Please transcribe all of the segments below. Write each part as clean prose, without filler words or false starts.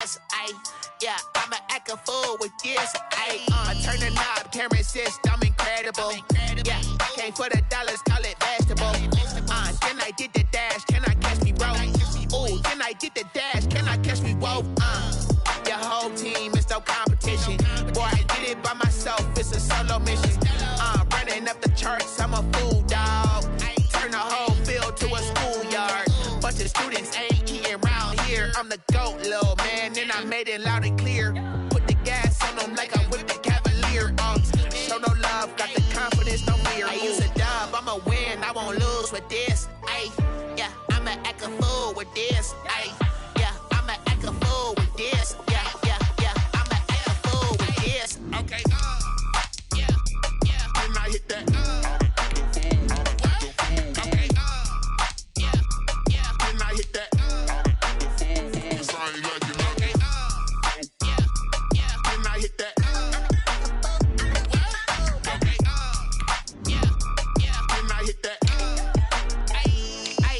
this, ayy. Yeah, I'ma act a fool with this, ayy. Turn the knob, camera assist, I'm incredible. Yeah, came for the dollars, call it vegetable. Then I did the dash, can I catch me, bro? Ooh, then I did the dash, can I catch me, whoa? Your whole team is no competition. Boy, I did it by myself, it's a solo mission. Running up the charts, I'm a fool, dog. Turn the whole field to a schoolyard. Bunch of students ain't eating round here. I'm the GOAT, little man, and I made it loud and clear. Put the gas on them like I'm with the Cavalier. Show no love, got the confidence, no fear. I use a dub, I'ma win, I won't lose with this. Ay, yeah, I'ma act a fool with this. Ay, yeah, I'ma act a fool with this. Yeah, yeah, yeah, I'ma act a fool with this. Okay, yeah, yeah, then I hit that. Okay, yeah, yeah, then I hit that. Cause I ain't like it, okay, yeah, yeah, then I hit that. Okay, yeah, yeah, then I hit that. Ay,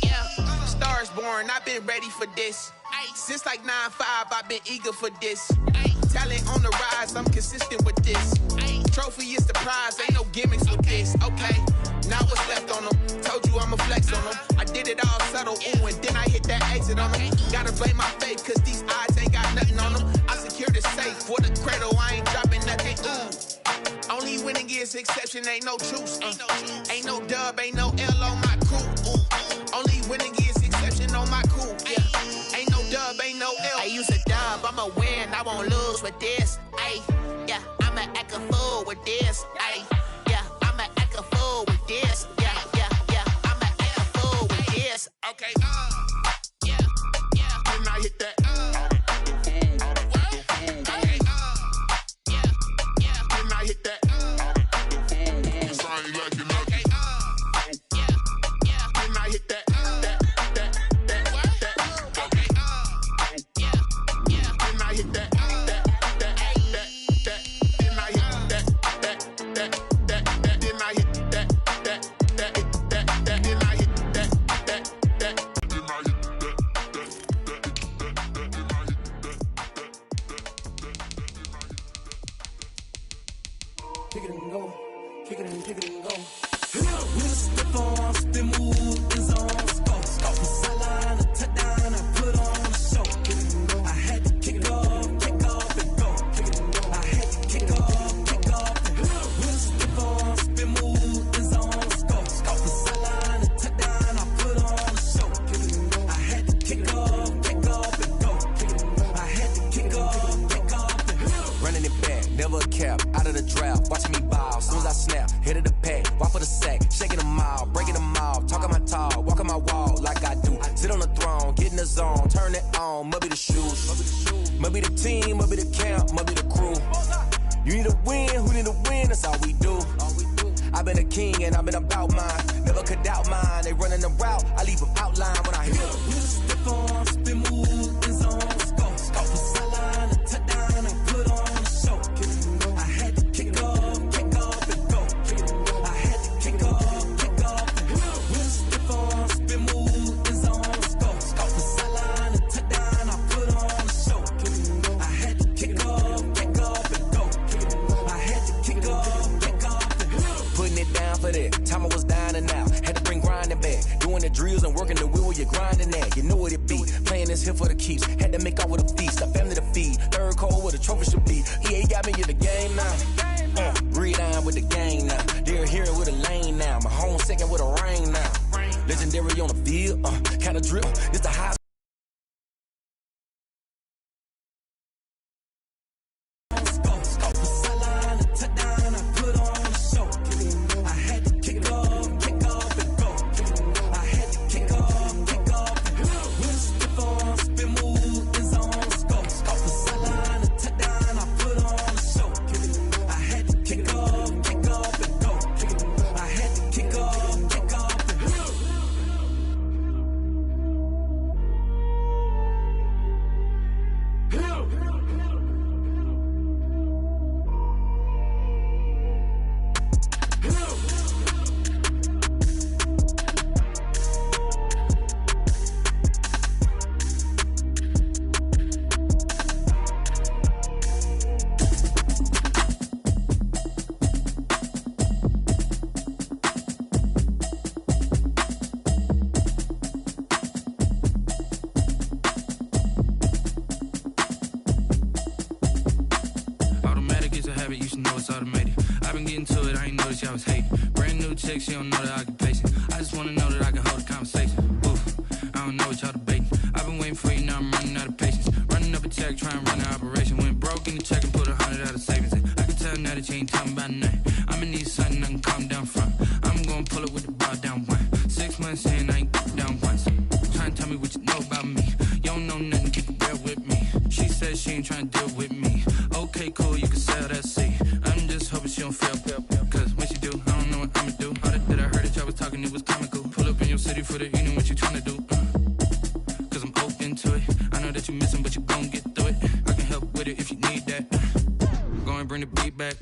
yeah, stars born, I've been ready for this. Since like 9-5, I've been eager for this. Talent on the rise, I'm consistent with this. Trophy is the prize, ain't no gimmicks with this. Okay, now what's left on them? Told you I'ma flex on them. I did it all subtle, ooh, and then I hit that exit on them. Gotta blame my faith, cause these odds ain't got nothing on them. I secure the safe for the cradle, I ain't dropping nothing, ooh. Only winning is exception, ain't no truce. Ain't no dub, ain't no L on my crew. Only winning is exception on my crew. Yeah, ain't no dub, ain't no L. I use a dub, I'ma win, I won't lose with this. Ay, yeah, I'ma act a fool with this. Ay, yeah, I'ma act a fool with this. Yeah, yeah, yeah, I'ma act a fool with this. Okay, yeah, yeah, then I hit that. Okay, yeah, yeah, then I hit that. Cause I ain't like it, okay, yeah, yeah, then I hit that. Okay, yeah, yeah, then I hit that. Kick it and go, kick it and go. We'll step on, spin, move, in zone, go. From sideline to touchdown, I put on a show. Kick it and go. I had to kick off and go. Kick it and go. I had to kick off and go. We'll step on, spin, move, in zone, go. From sideline to touchdown, I put on a show. Kick it and go. I had to kick off and go. Kick it and go. I had to kick off and go. Running it back, never a cap, out of the draft, watching me ball, soon as I snap, hit of the pack, walk for the sack, shaking them out, breaking them off, talking my talk, walking my wall like I do, sit on the throne, get in the zone, turn it on, must be the shoes, must be the team, must be the camp, must be the crew, you need a win, who need a win, that's all we do, I've been a king and I've been about mine, never could doubt mine, they running the route, I leave them outline when I hit them. We'll step on, spin, move, in zone, go. From sideline to touchdown, I put on a show. I had to kick off and go. I had to kick off and go. We'll step on, spin, move, in zone, go. From sideline to touchdown, I put on a show. I had to kick off and go. I had to kick off and go. Putting it down for that, time I was dying and out, had to bring grinding back, doing the drills and working the wheel where you're grinding at, you know what it be, playing this here for the keeps, had to make out with a feast, a family to feed, third cold where the trophy should be, EA got me in the game now, read on with the gang now, they're here with a lane now, my home second with a rain now, legendary on the field, kind of drip, it's the high. habit, you should know it's automated. I've been getting to it, I ain't noticed y'all was hating. Brand new chick, she don't know that I can place it. I just wanna know that I can hold a conversation. Oof, I don't know what y'all debating. I've been waiting for you, now I'm running out of patience. Running up a check, trying to run an operation. Went broke in the check and put 100 out of savings. I can tell now that you ain't talking about nothing. I'ma need something I can calm down from. I'm gonna pull it with the bar down one. 6 months in, I ain't down once. Trying to tell me what you know about me. You don't know nothing, keep it real with me. She says she ain't trying to deal with me. Okay, cool, you can sell that seat. I'm just hoping she don't fail. Cause when she do, I don't know what I'ma do. All that I heard that y'all was talking, it was comical. Pull up in your city for the evening, what you trying to do? Cause I'm open to it. I know that you missing, but you gon' get through it. I can help with it if you need that. Go and bring the beat back.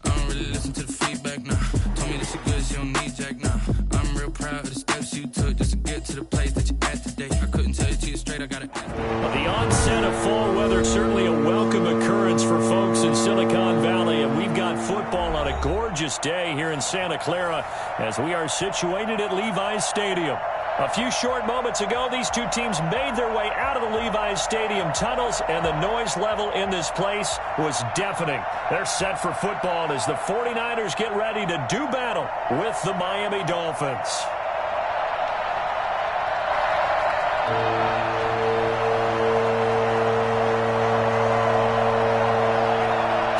I don't really listen to the feedback, nah. Told me that she good, she don't need Jack, nah. I'm real proud of the steps you took just to get to the place that you're at today. I couldn't tell you to you straight, I gotta. The onset of fall weather, certainly a welcome occurrence for folks in Silicon Valley, and we've got football on a gorgeous day here in Santa Clara as we are situated at Levi's Stadium. A few short moments ago, these two teams made their way out of the Levi's Stadium tunnels, and the noise level in this place was deafening. They're set for football as the 49ers get ready to do battle with the Miami Dolphins.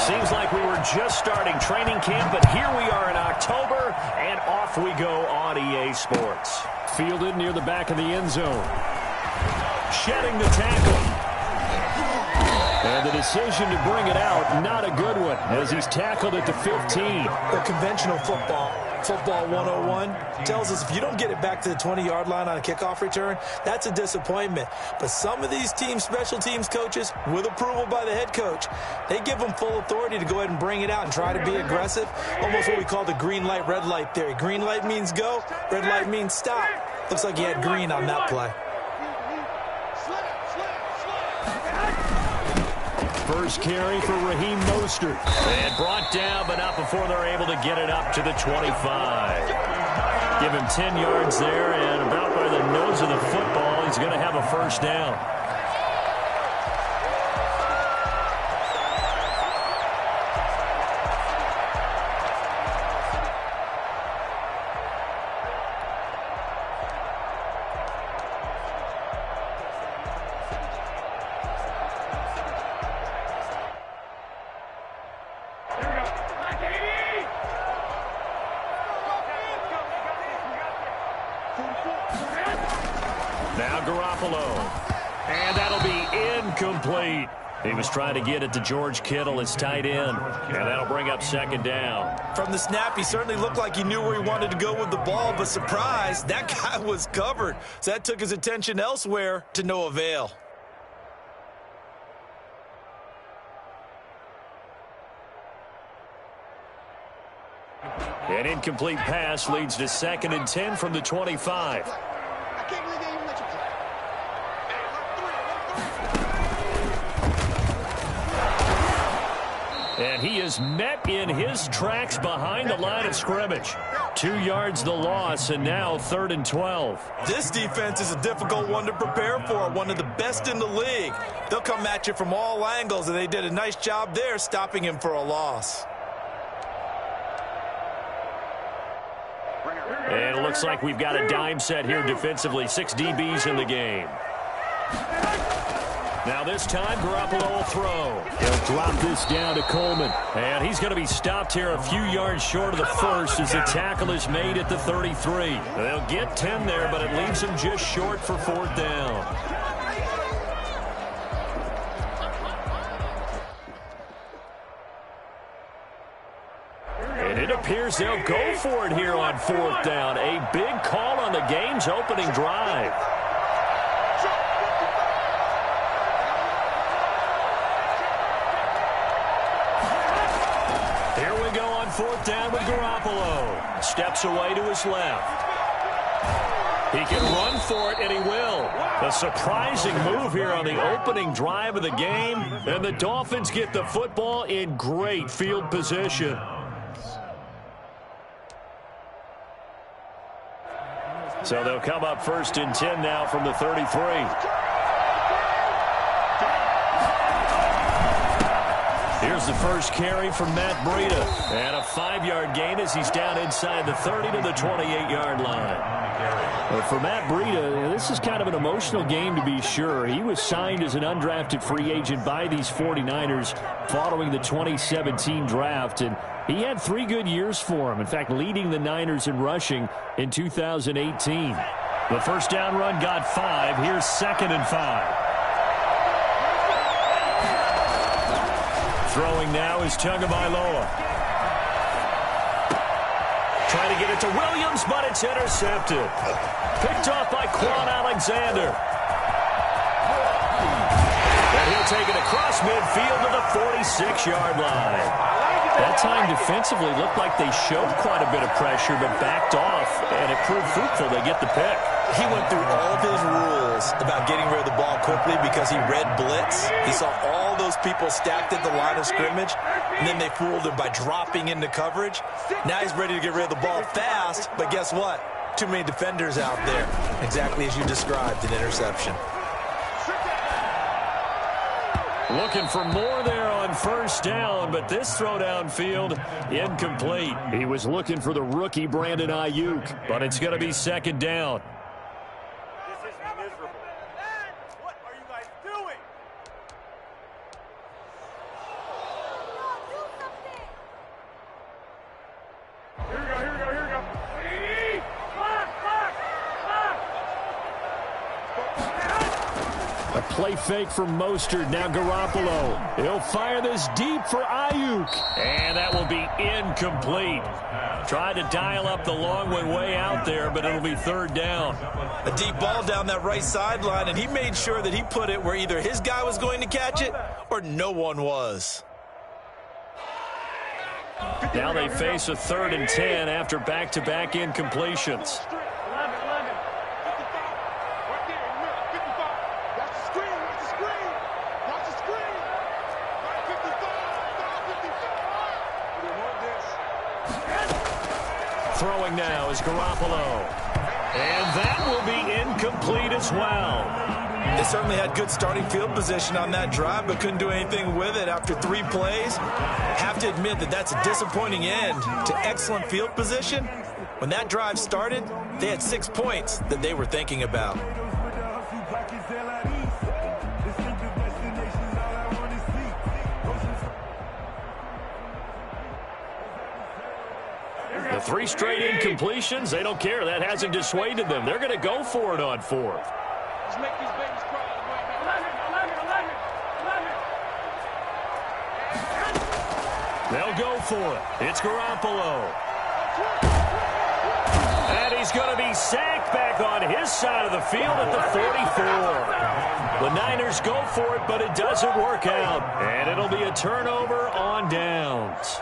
Seems like we were just starting training camp, but here we are in October, and off we go on EA Sports. Fielded near the back of the end zone. Shedding the tackle. And the decision to bring it out, not a good one, as he's tackled at the 15. Well, conventional football 101, tells us if you don't get it back to the 20-yard line on a kickoff return, that's a disappointment. But some of these special teams coaches, with approval by the head coach, they give them full authority to go ahead and bring it out and try to be aggressive. Almost what we call the green light, red light theory. Green light means go, red light means stop. Looks like he had green on that play. First carry for Raheem Mostert. And brought down, but not before they're able to get it up to the 25. Give him 10 yards there, and about by the nose of the football, he's going to have a first down. Now Garoppolo. And that'll be incomplete. He was trying to get it to George Kittle, his tight end. And that'll bring up second down. From the snap, he certainly looked like he knew where he wanted to go with the ball, but surprise, that guy was covered. So that took his attention elsewhere to no avail. An incomplete pass leads to 2nd and 10 from the 25. And he is met in his tracks behind the line of scrimmage. 2 yards the loss, and now 3rd and 12. This defense is a difficult one to prepare for, one of the best in the league. They'll come at you from all angles, and they did a nice job there stopping him for a loss. And it looks like we've got a dime set here defensively. 6 DBs in the game. Now this time, Garoppolo will throw. He'll drop this down to Coleman. And he's going to be stopped here a few yards short of the first as the tackle is made at the 33. They'll get 10 there, but it leaves them just short for 4th down. And it appears they'll go for it here on 4th down. A big call on the game's opening drive. Here we go on 4th down with Garoppolo. Steps away to his left. He can run for it, and he will. A surprising move here on the opening drive of the game. And the Dolphins get the football in great field position. So they'll come up 1st and 10 now from the 33. Here's was the first carry from Matt Breida. And a 5-yard gain as he's down inside the 30 to the 28-yard line. Well, for Matt Breida, this is kind of an emotional game to be sure. He was signed as an undrafted free agent by these 49ers following the 2017 draft, and he had 3 good years for him. In fact, leading the Niners in rushing in 2018. The first down run got 5. Here's 2nd and 5. Throwing now is Tagovailoa. Trying to get it to Williams, but it's intercepted. Picked off by Quan Alexander. And he'll take it across midfield to the 46-yard line. That time defensively looked like they showed quite a bit of pressure, but backed off, and it proved fruitful. They get the pick. He went through all of his rules about getting rid of the ball quickly because he read blitz. He saw all those people stacked at the line of scrimmage, and then they fooled him by dropping into coverage. Now he's ready to get rid of the ball fast, but guess what? Too many defenders out there. Exactly as you described, an interception. Looking for more there on first down, but this throw downfield incomplete. He was looking for the rookie Brandon Ayuk, but it's going to be 2nd down. This is miserable. What are you guys doing? Here we go. A play fake from Mostert. Now Garoppolo. He'll fire this deep for Ayuk. And that will be incomplete. Tried to dial up the long one way out there, but it'll be 3rd down. A deep ball down that right sideline, and he made sure that he put it where either his guy was going to catch it or no one was. Now they face a 3rd and 10 after back-to-back incompletions. Throwing now is Garoppolo. And that will be incomplete as well. They certainly had good starting field position on that drive, but couldn't do anything with it after 3 plays. Have to admit that that's a disappointing end to excellent field position. When that drive started, they had 6 points that they were thinking about. The 3 straight incompletions, they don't care. That hasn't dissuaded them. They're going to go for it on 4th. Let's make these babies cry. They'll go for it. It's Garoppolo. And he's going to be sacked back on his side of the field at the 44. The Niners go for it, but it doesn't work out. And it'll be a turnover on downs.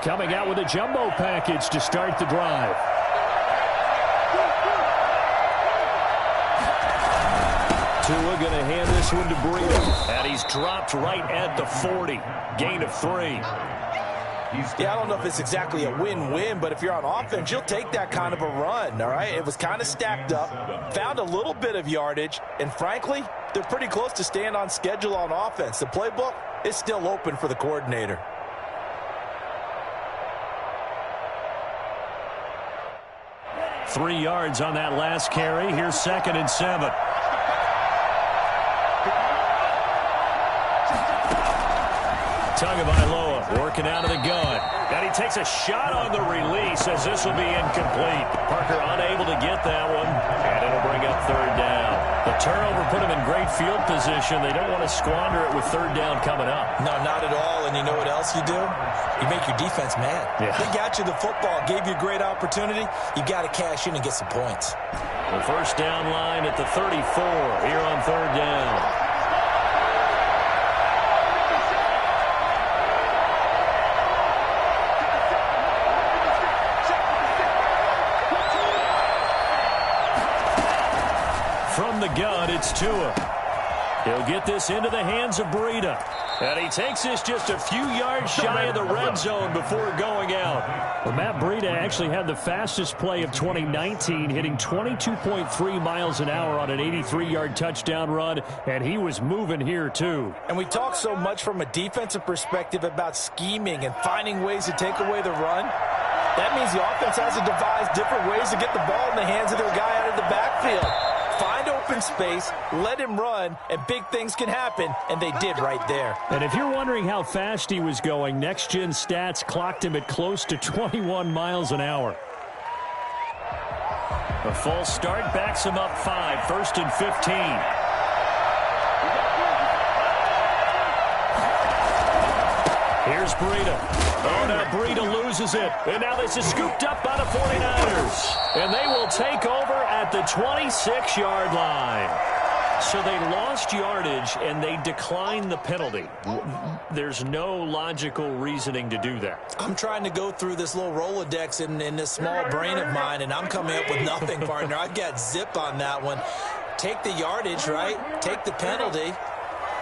Coming out with a jumbo package to start the drive. Tua going to hand this one to Breida. And he's dropped right at the 40. Gain of 3. Yeah, I don't know if it's exactly a win-win, but if you're on offense, you'll take that kind of a run, all right? It was kind of stacked up, found a little bit of yardage, and frankly, they're pretty close to staying on schedule on offense. The playbook is still open for the coordinator. Three yards on that last carry. Here's 2nd and 7. Tagovailoa working out of the gun. And he takes a shot on the release as this will be incomplete. Parker unable to get that one. And it'll bring up 3rd down. The turnover put him in great field position. They don't want to squander it with 3rd down coming up. No, not at all. And you know what else you do? You make your defense mad. Yeah. They got you the football, gave you a great opportunity. You got to cash in and get some points. The first down line at the 34 here on 3rd down. From the gun, it's Tua. He'll get this into the hands of Breida. And he takes this just a few yards shy of the red zone before going out. Well, Matt Breida actually had the fastest play of 2019, hitting 22.3 miles an hour on an 83-yard touchdown run, and he was moving here too. And we talk so much from a defensive perspective about scheming and finding ways to take away the run. That means the offense has to devise different ways to get the ball in the hands of their guy out of the backfield. Find open space, let him run, and big things can happen, and they did right there. And if you're wondering how fast he was going, Next Gen Stats clocked him at close to 21 miles an hour. A false start backs him up 5, 1st and 15. Here's Breida. Oh, now Breida loses it. And now this is scooped up by the 49ers. And they will take over at the 26-yard line. So they lost yardage, and they declined the penalty. There's no logical reasoning to do that. I'm trying to go through this little Rolodex in this small brain of mine, and I'm coming up with nothing, partner. I've got zip on that one. Take the yardage, right? Take the penalty.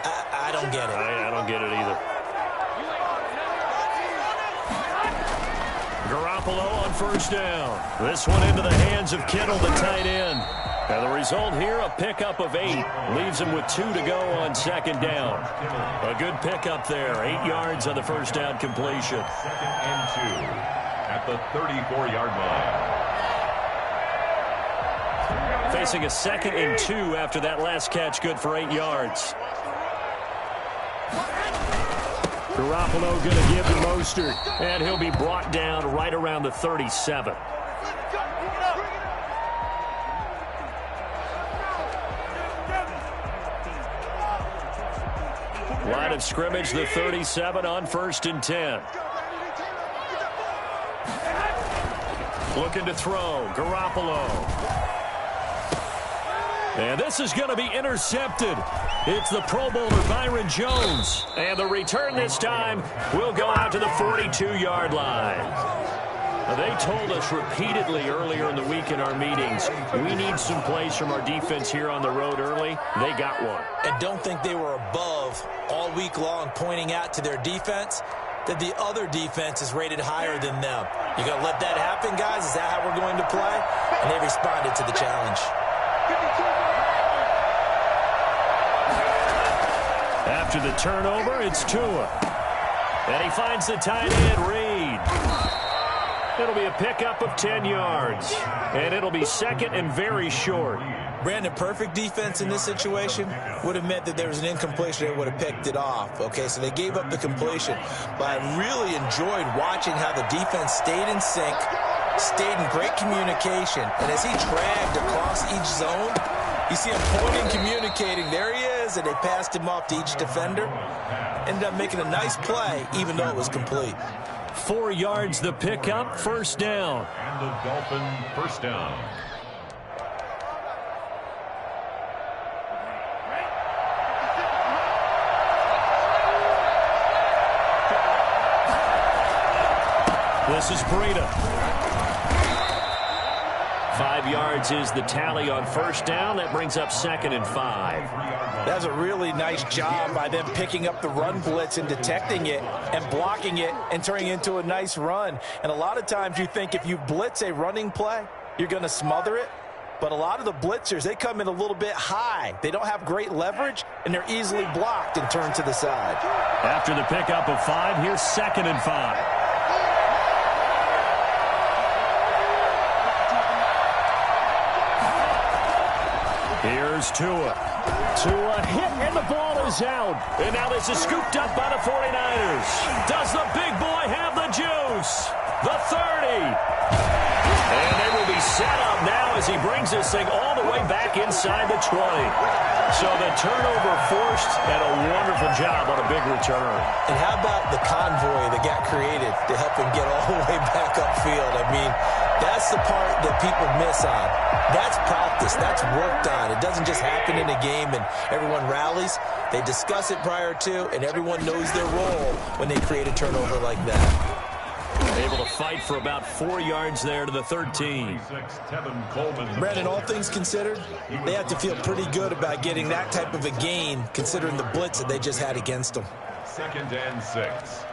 I don't get it. I don't get it either. Garoppolo on first down. This one into the hands of Kittle, the tight end. And the result here, a pickup of 8. Leaves him with 2 to go on second down. A good pickup there. 8 yards on the first down completion. 2nd and 2 at the 34-yard line. Facing a 2nd and 2 after that last catch, good for 8 yards. Garoppolo going to give to Mostert, and he'll be brought down right around the 37. Line of scrimmage, the 37 on 1st and 10. Looking to throw, Garoppolo. And this is going to be intercepted. It's the Pro Bowler Byron Jones. And the return this time will go out to the 42-yard line. Now, they told us repeatedly earlier in the week in our meetings, we need some plays from our defense here on the road early. They got one. And don't think they were above all week long pointing out to their defense that the other defense is rated higher than them. You going to let that happen, guys? Is that how we're going to play? And they responded to the challenge. After the turnover, it's Tua. And he finds the tight end, Reed. It'll be a pickup of 10 yards. And it'll be 2nd and very short. Brandon, perfect defense in this situation would have meant that there was an incompletion. They would have picked it off. Okay, so they gave up the completion. But I really enjoyed watching how the defense stayed in sync, stayed in great communication. And as he dragged across each zone, you see him pointing, communicating. There he is, and they passed him off to each defender. Ended up making a nice play, even though it was complete. 4 yards the pickup, first down. And the Dolphin first down. This is Breida. 5 yards is the tally on first down. That brings up 2nd and 5. That's a really nice job by them picking up the run blitz and detecting it and blocking it and turning it into a nice run. And a lot of times you think if you blitz a running play, you're going to smother it. But a lot of the blitzers, they come in a little bit high. They don't have great leverage, and they're easily blocked and turned to the side. After the pickup of 5, here's 2nd and 5. Here's Tua. Tua hit, and the ball is out. And now this is scooped up by the 49ers. Does the big boy have the juice? The 30. And they will be set up now as he brings this thing all the way back inside the 20. So the turnover forced, and a wonderful job on a big return. And how about the convoy that got created to help him get all the way back upfield? I mean, that's the part that people miss on. That's practice. That's worked on. It doesn't just happen in a game and everyone rallies. They discuss it prior to, and everyone knows their role when they create a turnover like that. Able to fight for about 4 yards there to the 13. Brandon, all things considered, they have to feel pretty good about getting that type of a gain, considering the blitz that they just had against them. 2nd and 6.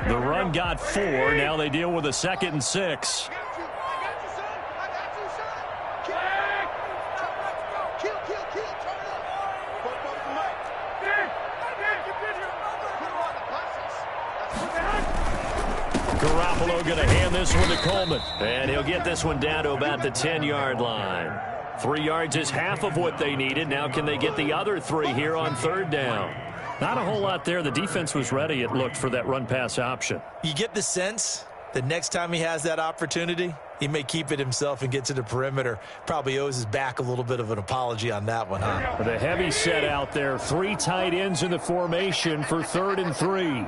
The run got 4. Now they deal with a 2nd and 6. Garoppolo going to hand this one to Coleman. And he'll get this one down to about the 10-yard line. 3 yards is half of what they needed. Now can they get the other 3 here on 3rd down? Not a whole lot there. The defense was ready, it looked, for that run-pass option. You get the sense that next time he has that opportunity, he may keep it himself and get to the perimeter. Probably owes his back a little bit of an apology on that one, huh? With a heavy set out there, 3 tight ends in the formation for 3rd and 3.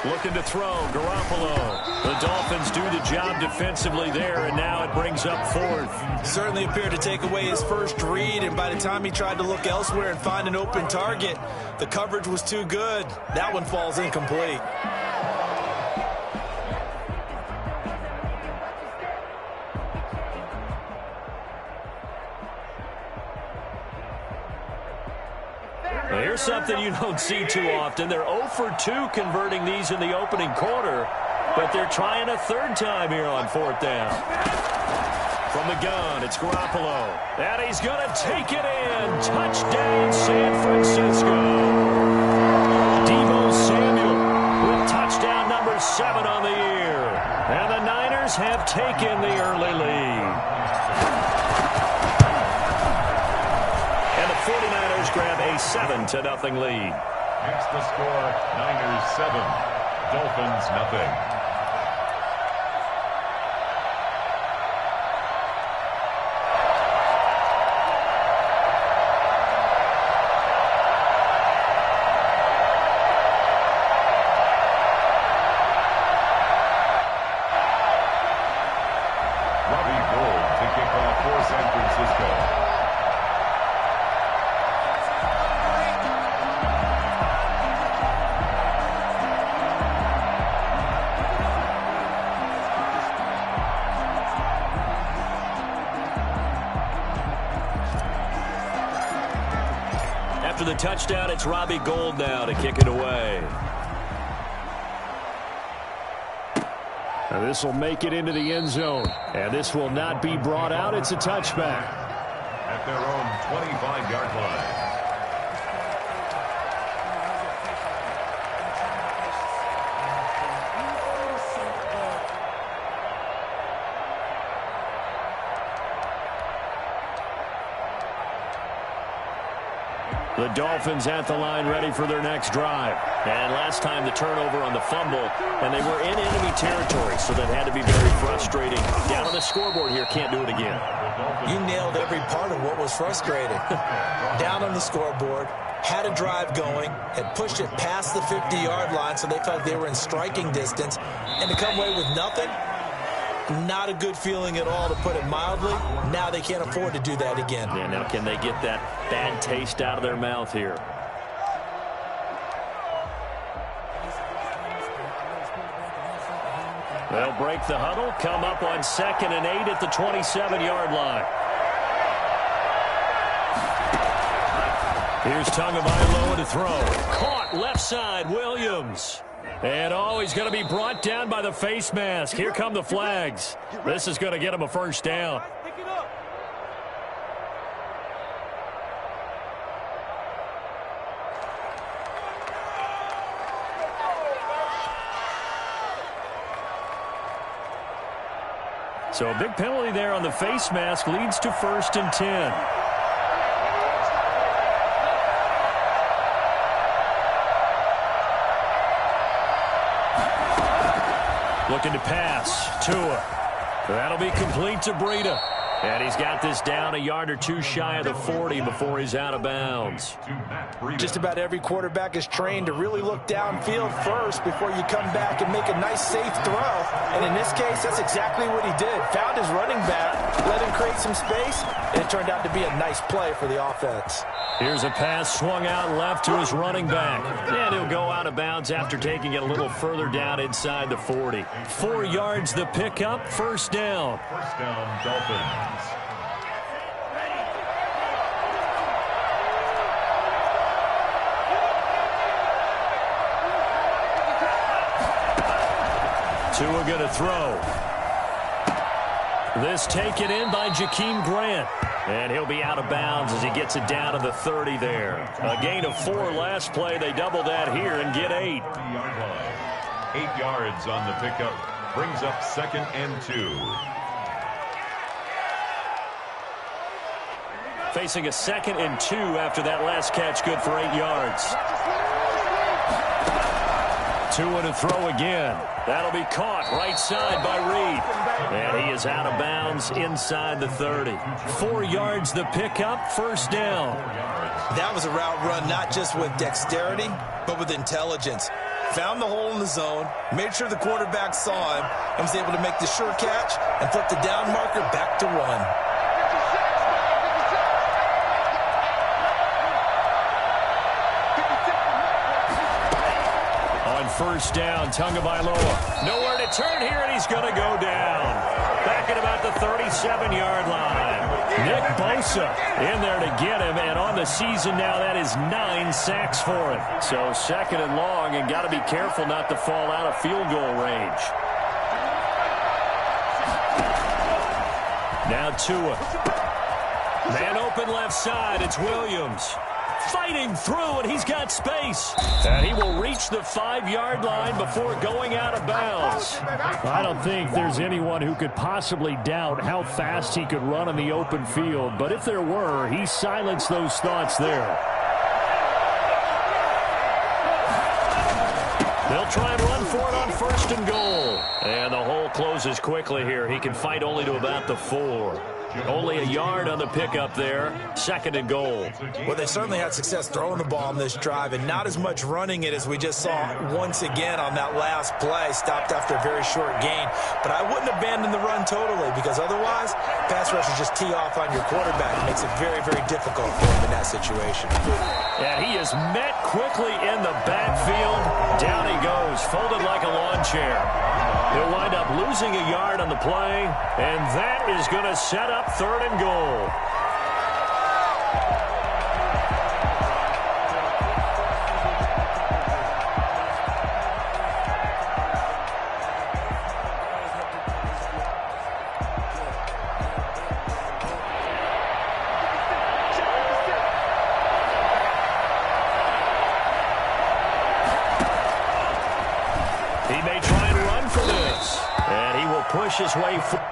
Looking to throw, Garoppolo. The Dolphins do the job defensively there, and now it brings up 4th. Certainly appeared to take away his first read, and by the time he tried to look elsewhere and find an open target, the coverage was too good. That one falls incomplete. Here's something you don't see too often. They're 0 for 2 converting these in the opening quarter, but they're trying a 3rd time here on 4th down. From the gun, it's Garoppolo. And he's going to take it in. Touchdown, San Francisco. Deebo Samuel with touchdown number 7 on the year. And the Niners have taken the early lead. 49ers grab a 7-0 lead. Next the score, Niners 7, Dolphins nothing. Robbie Gould to kick off for San Francisco. After the touchdown, it's Robbie Gould now to kick it away. Now this will make it into the end zone. And this will not be brought out. It's a touchback. At their own 25-yard line. The Dolphins at the line ready for their next drive. And last time the turnover on the fumble, and they were in enemy territory, so that had to be very frustrating. Down on the scoreboard here, can't do it again. You nailed every part of what was frustrating. Down on the scoreboard, had a drive going, had pushed it past the 50-yard line, so they felt like they were in striking distance, and to come away with nothing, not a good feeling at all, to put it mildly. Now they can't afford to do that again. Yeah, now can they get that bad taste out of their mouth here? They'll break the huddle, come up on 2nd and 8 at the 27-yard line. Here's Tagovailoa to throw. Caught left side, Williams. And he's going to be brought down by the face mask. Here come the flags. This is going to get him a first down. So a big penalty there on the face mask leads to 1st and 10. Looking to pass. Tua. That'll be complete to Breida. And he's got this down a yard or two shy of the 40 before he's out of bounds. Just about every quarterback is trained to really look downfield first before you come back and make a nice, safe throw. And in this case, that's exactly what he did. Found his running back, let him create some space, and it turned out to be a nice play for the offense. Here's a pass swung out left to his running back. And he'll go out of bounds after taking it a little further down inside the 40. 4 yards the pickup, first down. First down, Dolphins. Tua going to throw. This taken in by Jakeem Grant. And he'll be out of bounds as he gets it down to the 30 there. A gain of 4 last play. They double that here and get 8. 8 yards on the pickup. Brings up 2nd and 2. Facing a 2nd and 2 after that last catch, good for 8 yards. Tua to throw again. That'll be caught right side by Reed. And he is out of bounds inside the 30. 4 yards the pickup, first down. That was a route run not just with dexterity, but with intelligence. Found the hole in the zone, made sure the quarterback saw him, and was able to make the sure catch and flip the down marker back to 1. First down, Tagovailoa. Nowhere to turn here, and he's going to go down. Back at about the 37-yard line. Nick Bosa in there to get him, and on the season now, that is 9 sacks for him. So 2nd and long, and got to be careful not to fall out of field goal range. Now Tua. Man open left side, it's Williams. Fighting through, and he's got space. And he will reach the 5-yard line before going out of bounds. I don't think there's anyone who could possibly doubt how fast he could run in the open field. But if there were, he silenced those thoughts there. They'll try and run for it on 1st and goal. And the hole closes quickly here. He can fight only to about the 4. Only a yard on the pickup there. 2nd and goal. Well, they certainly had success throwing the ball on this drive, and not as much running it as we just saw once again on that last play. Stopped after a very short gain. But I wouldn't abandon the run totally, because otherwise, pass rushers just tee off on your quarterback. It makes it very, very difficult for him in that situation. And he is met quickly in the backfield. Down he goes, folded like a lawn chair. He'll wind up losing a yard on the play, and that is going to set up 3rd and goal. He may try and run for this, and he will push his way forward.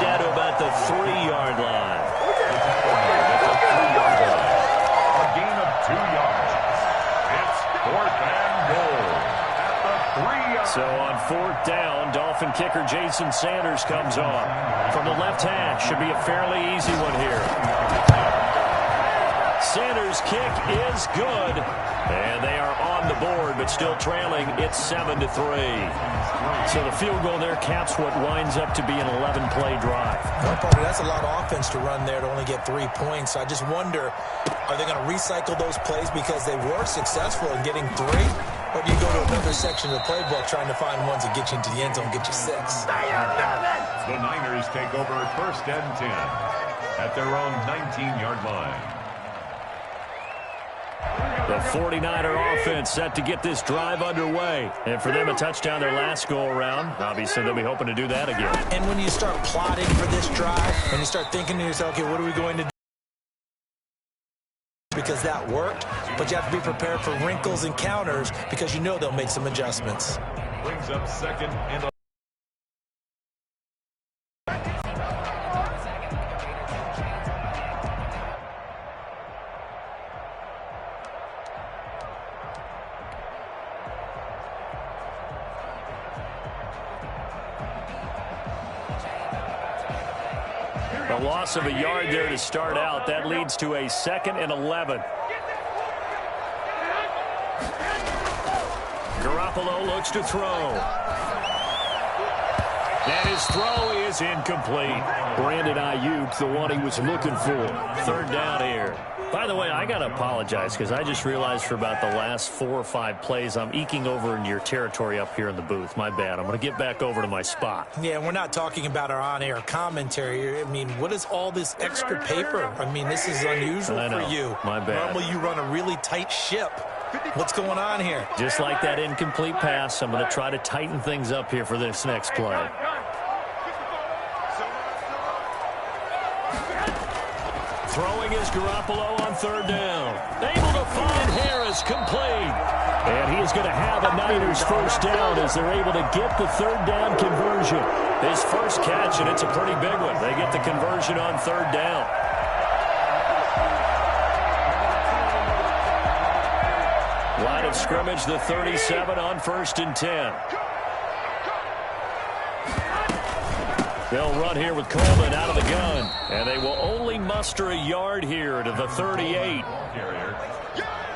Down to about the 3-yard line. A gain of 2 yards. It's 4th and goal at the 3-yard. So on 4th down, Dolphin kicker Jason Sanders comes on. From the left hash, should be a fairly easy one here. Sanders' kick is good. And they are on the board, but still trailing. It's 7-3. So the field goal there caps what winds up to be an 11-play drive. Well, partner, that's a lot of offense to run there to only get 3 points. I just wonder, are they going to recycle those plays because they were successful in getting 3? Or do you go to another section of the playbook trying to find ones that get you into the end zone, get you 6? The Niners take over 1st and 10 at their own 19-yard line. The 49er offense set to get this drive underway. And for them, a touchdown their last go-around. Obviously, they'll be hoping to do that again. And when you start plotting for this drive, when you start thinking to yourself, okay, what are we going to do? because that worked, but you have to be prepared for wrinkles and counters because you know they'll make some adjustments. Brings up second and a loss of a yard there to start out. That leads to a 2nd and 11. Garoppolo looks to throw. And his throw is incomplete. Brandon Ayuk, the one he was looking for. 3rd down here. By the way, I got to apologize because I just realized for about the last 4 or 5 plays, I'm eking over in your territory up here in the booth. My bad. I'm going to get back over to my spot. Yeah, we're not talking about our on-air commentary. I mean, what is all this extra paper? I mean, this is unusual for you. My bad. Normally you run a really tight ship. What's going on here? Just like that incomplete pass, I'm going to try to tighten things up here for this next play. Throwing is Garoppolo on 3rd down. Able to find Harris, complete. And he is going to have a Niners 1st down as they're able to get the 3rd down conversion. His first catch, and it's a pretty big one. They get the conversion on 3rd down. Line of scrimmage, the 37 on 1st and 10. They'll run here with Coleman out of the gun. And they will only muster a yard here to the 38.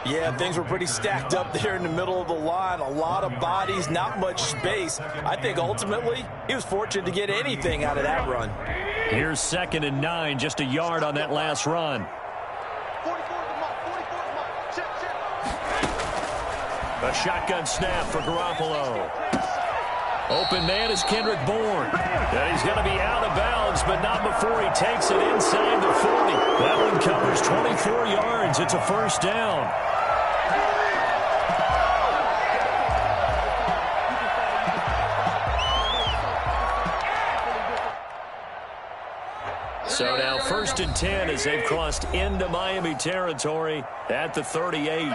Yeah, things were pretty stacked up there in the middle of the line. A lot of bodies, not much space. I think ultimately he was fortunate to get anything out of that run. Here's 2nd and 9, just a yard on that last run. A shotgun snap for Garoppolo. Open man is Kendrick Bourne. And he's going to be out of bounds, but not before he takes it inside the 40. That one covers 24 yards. It's a 1st down. So now 1st and 10 as they've crossed into Miami territory at the 38.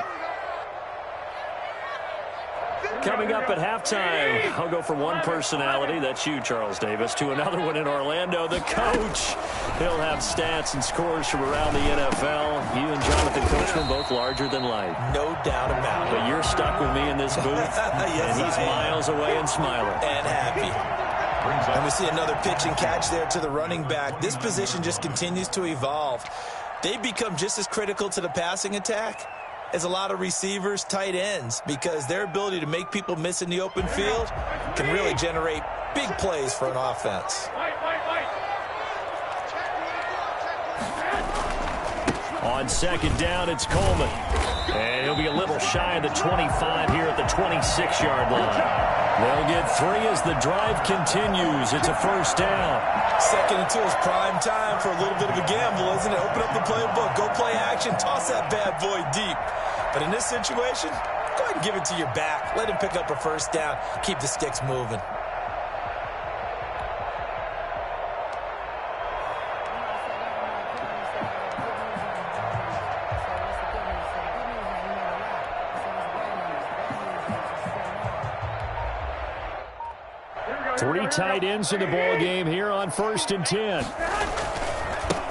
Coming up at halftime, I'll go from one personality, that's you, Charles Davis, to another one in Orlando, the coach. He'll have stats and scores from around the NFL. You and Jonathan Coachman, both larger than life. No doubt about it. But you're stuck with me in this booth, yes, and he's miles away and smiling. And happy. And we see another pitch and catch there to the running back. This position just continues to evolve. They become just as critical to the passing attack as a lot of receivers, tight ends, because their ability to make people miss in the open field can really generate big plays for an offense. On 2nd down, it's Coleman. And he'll be a little shy of the 25 here at the 26-yard line. They'll get 3 as the drive continues. It's a 1st down. 2nd and 2 is prime time for a little bit of a gamble, isn't it? Open up the playbook, go play action, toss that bad boy deep. But in this situation, go ahead and give it to your back. Let him pick up a 1st down. Keep the sticks moving. Three tight ends in the ball game here on 1st and 10.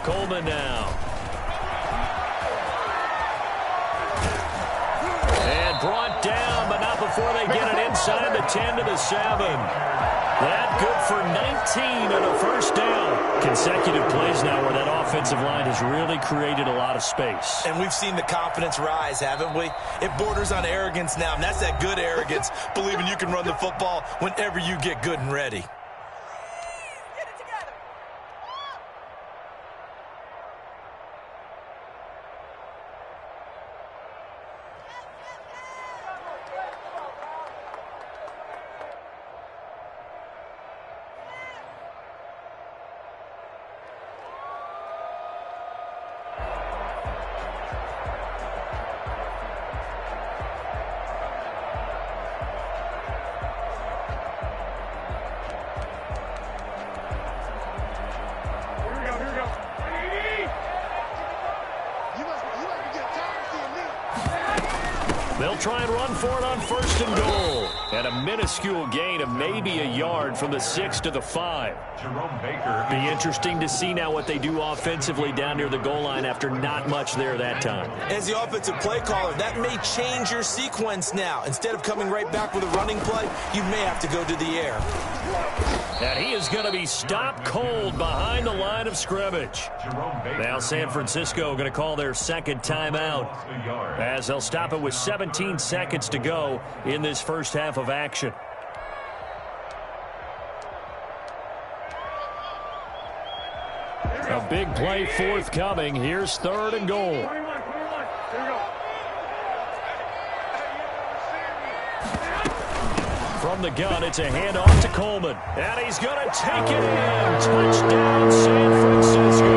Coleman now. And brought down, but not before they get it inside the 10 to the 7. That good for 19 and a 1st down. Consecutive plays now where that offensive line has really created a lot of space. And we've seen the confidence rise, haven't we? It borders on arrogance now, and that's that good arrogance, believing you can run the football whenever you get good and ready. They'll try and run for it on 1st and goal. And a minuscule gain of maybe a yard from the 6 to the 5. Jerome Baker. Be interesting to see now what they do offensively down near the goal line after not much there that time. As the offensive play caller, that may change your sequence now. Instead of coming right back with a running play, you may have to go to the air. And he is going to be stopped cold behind the line of scrimmage. Now San Francisco going to call their second timeout as they'll stop it with 17 seconds to go in this first half of action. A big play forthcoming. Here's 3rd and goal. From the gun, it's a handoff to Coleman. And he's going to take it in. Touchdown, San Francisco.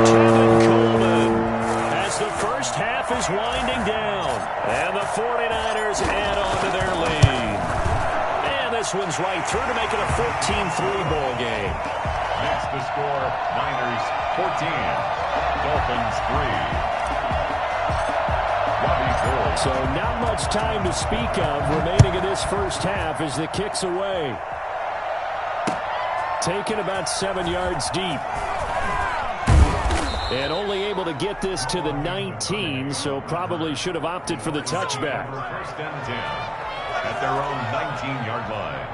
Kevin Coleman as the first half is winding down. And the 49ers add on to their lead. And this one's right through to make it a 14-3 ball game. Next to score, Niners 14, Dolphins 3. So not much time to speak of remaining in this first half as the kick's away. Taken about 7 yards deep. And only able to get this to the 19, so probably should have opted for the touchback. 1st and 10 at their own 19-yard line.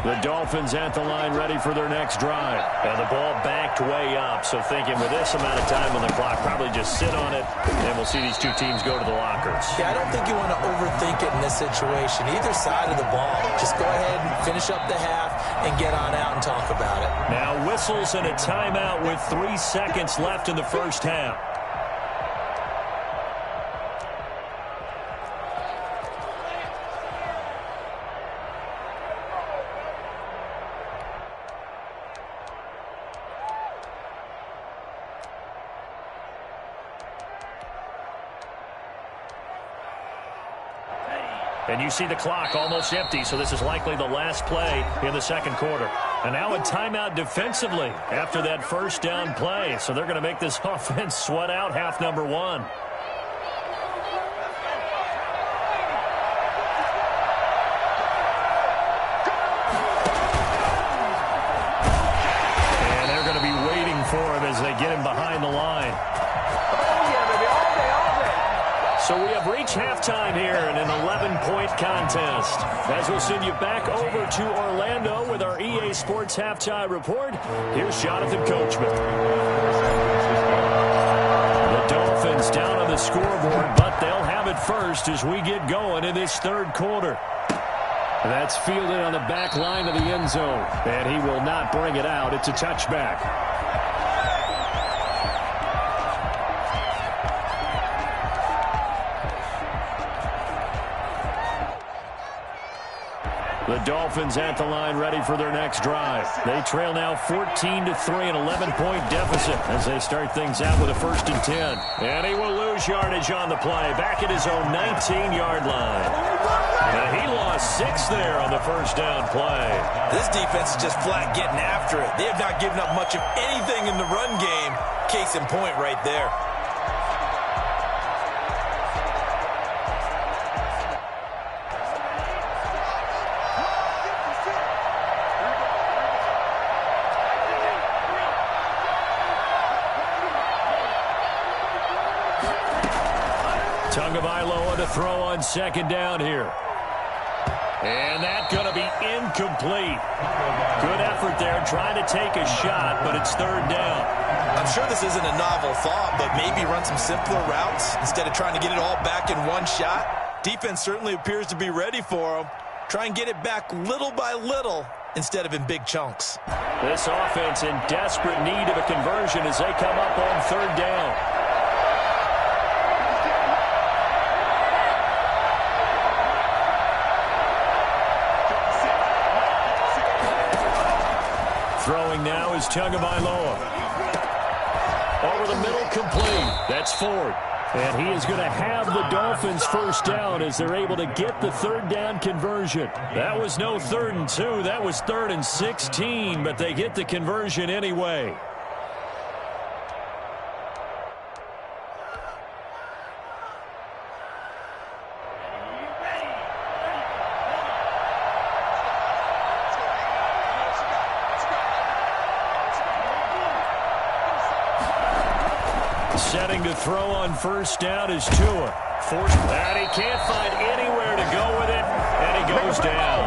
The Dolphins at the line ready for their next drive. And the ball backed way up, so thinking with this amount of time on the clock, probably just sit on it, and we'll see these two teams go to the lockers. Yeah, I don't think you want to overthink it in this situation. Either side of the ball. Just go ahead and finish up the half and get on out and talk about it. Now whistles and a timeout with 3 seconds left in the first half. And you see the clock almost empty, so this is likely the last play in the second quarter. And now a timeout defensively after that first down play. So they're going to make this offense sweat out half number 1. And they're going to be waiting for him as they get him behind the line. So we have reached halftime here in an 11-point contest. As we'll send you back over to Orlando with our EA Sports Halftime Report, here's Jonathan Coachman. The Dolphins down on the scoreboard, but they'll have it first as we get going in this third quarter. That's fielded on the back line of the end zone, and he will not bring it out. It's a touchback. The Dolphins at the line ready for their next drive. They trail now 14-3, an 11-point deficit as they start things out with a 1st and 10. And he will lose yardage on the play, back at his own 19-yard line. And he lost 6 there on the first down play. This defense is just flat getting after it. They have not given up much of anything in the run game. Case in point right there. Tagovailoa to throw on second down here. And that's going to be incomplete. Good effort there, trying to take a shot, but it's 3rd down. I'm sure this isn't a novel thought, but maybe run some simpler routes instead of trying to get it all back in one shot. Defense certainly appears to be ready for them. Try and get it back little by little instead of in big chunks. This offense in desperate need of a conversion as they come up on 3rd down. Throwing now is Tagovailoa. Over the middle, complete. That's Ford. And he is going to have the Dolphins first down as they're able to get the third down conversion. That was no 3rd and 2. That was 3rd and 16, but they get the conversion anyway. Setting to throw on first down is Tua. And he can't find anywhere to go with it, and he goes down.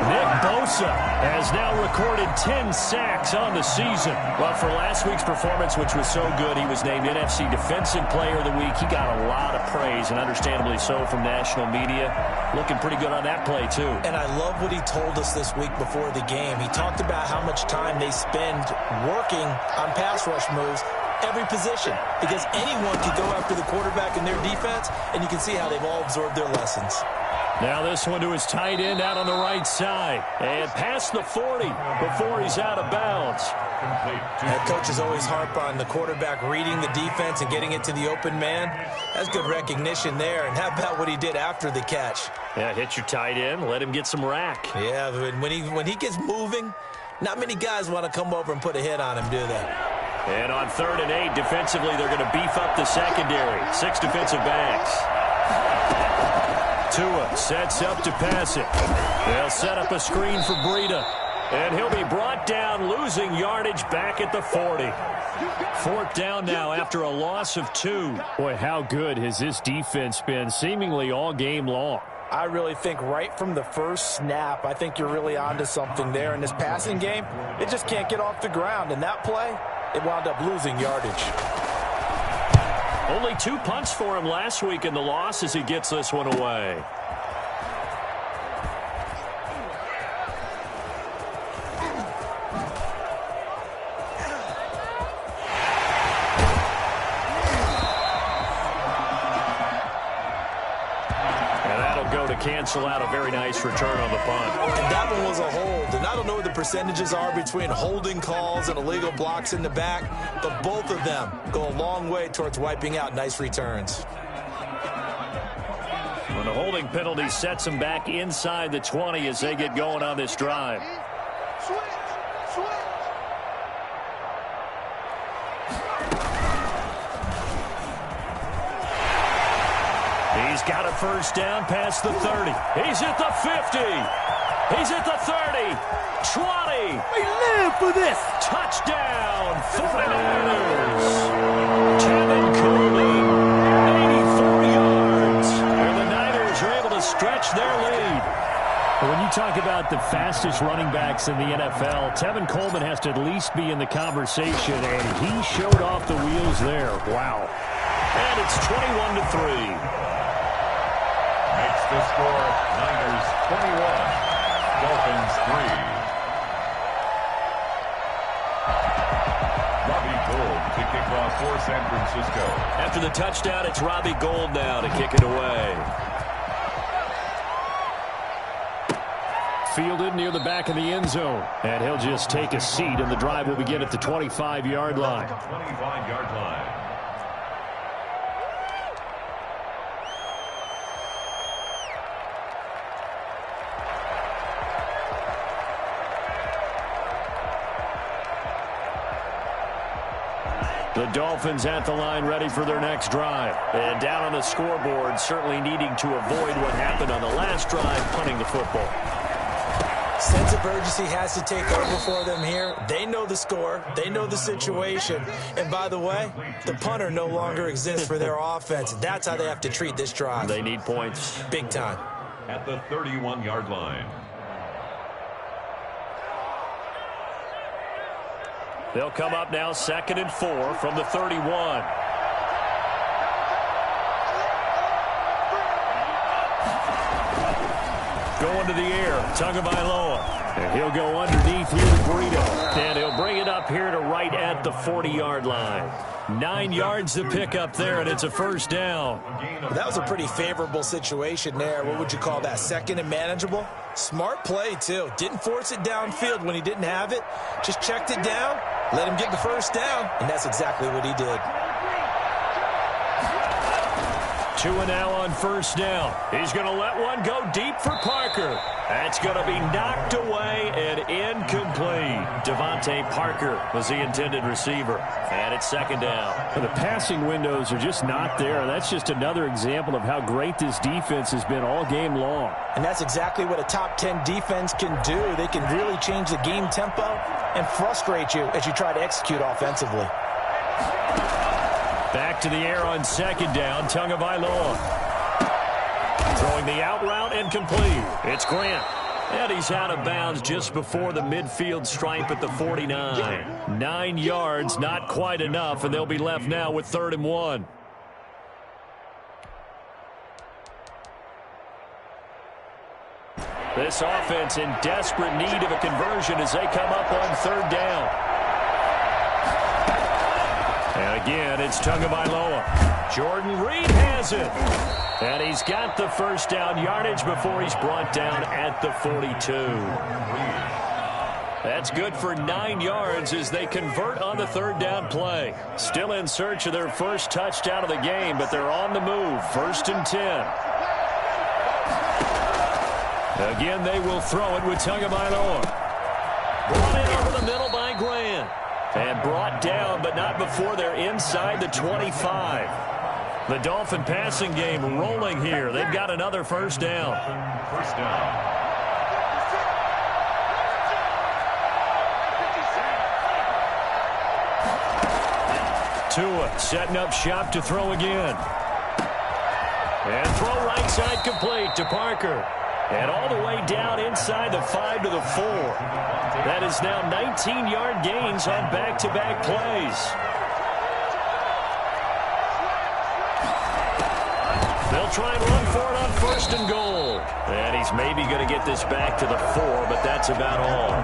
Nick Bosa has now recorded 10 sacks on the season. Well, for last week's performance, which was so good, he was named NFC Defensive Player of the Week. He got a lot of praise, and understandably so, from national media. Looking pretty good on that play, too. And I love what he told us this week before the game. He talked about how much time they spend working on pass rush moves, every position, because anyone can go after the quarterback in their defense, and you can see how they've all absorbed their lessons. Now this one to his tight end out on the right side. And past the 40 before he's out of bounds. That coaches always harp on the quarterback reading the defense and getting it to the open man. That's good recognition there. And how about what he did after the catch? Yeah, hit your tight end, let him get some rack. Yeah, when he gets moving, not many guys want to come over and put a hit on him, do they? And on 3rd and 8, defensively, they're going to beef up the secondary. 6 defensive backs. Tua sets up to pass it. They'll set up a screen for Breida. And he'll be brought down, losing yardage back at the 40. 4th down now after a loss of 2. Boy, how good has this defense been seemingly all game long? I really think right from the first snap, I think you're really onto something there. In this passing game, it just can't get off the ground. And that play, it wound up losing yardage. Only 2 punts for him last week in the loss as he gets this one away. Cancel out a very nice return on the punt. And that one was a hold. And I don't know what the percentages are between holding calls and illegal blocks in the back, but both of them go a long way towards wiping out nice returns. When the holding penalty sets them back inside the 20 as they get going on this drive. He's got a first down past the 30. He's at the 50. He's at the 30. 20. We live for this. Touchdown, 49ers. Tevin Coleman, 84 yards. And the Niners are able to stretch their lead. When you talk about the fastest running backs in the NFL, Tevin Coleman has to at least be in the conversation, and he showed off the wheels there. Wow. And it's 21-3. Makes the score Niners 21, Dolphins 3. Robbie Gould to kick off for San Francisco. After the touchdown, it's Robbie Gould now to kick it away. Fielded near the back of the end zone. And he'll just take a seat, and the drive will begin at the 25-yard line. 25-yard line. The Dolphins at the line ready for their next drive. And down on the scoreboard, certainly needing to avoid what happened on the last drive, punting the football. Sense of urgency has to take over for them here. They know the score. They know the situation. And by the way, the punter no longer exists for their offense. That's how they have to treat this drive. They need points. Big time. At the 31-yard line. They'll come up now 2nd and 4 from the 31. Going to the air, Tagovailoa. And he'll go underneath here to Breida. And he'll bring it up here to right at the 40-yard line. 9 yards to pick up there, and it's a first down. That was a pretty favorable situation there. What would you call that? 2nd and manageable? Smart play, too. Didn't force it downfield when he didn't have it. Just checked it down, let him get the first down, and that's exactly what he did. 2 now on first down. He's going to let one go deep for Parker. That's going to be knocked away and incomplete. Devontae Parker was the intended receiver. And it's second down. Well, the passing windows are just not there. That's just another example of how great this defense has been all game long. And that's exactly what a top 10 defense can do. They can really change the game tempo and frustrate you as you try to execute offensively. Back to the air on second down. Tagovailoa throwing the out route and complete. It's Grant. And he's out of bounds just before the midfield stripe at the 49. 9 yards, not quite enough, and they'll be left now with 3rd and 1. This offense in desperate need of a conversion as they come up on 3rd down. And again, it's Tagovailoa. Jordan Reed has it. And he's got the first down yardage before he's brought down at the 42. That's good for 9 yards as they convert on the 3rd down play. Still in search of their first touchdown of the game, but they're on the move. 1st and 10. Again, they will throw it with Tagovailoa. Brought in over the middle by Grant. And brought down, but not before they're inside the 25. The Dolphin passing game rolling here. They've got another first down. First down. Tua setting up shop to throw again. And throw right side complete to Parker. And all the way down inside the 5 to the 4. That is now 19-yard gains on back-to-back plays. They'll try and run for it on 1st and goal. And he's maybe going to get this back to the 4, but that's about all.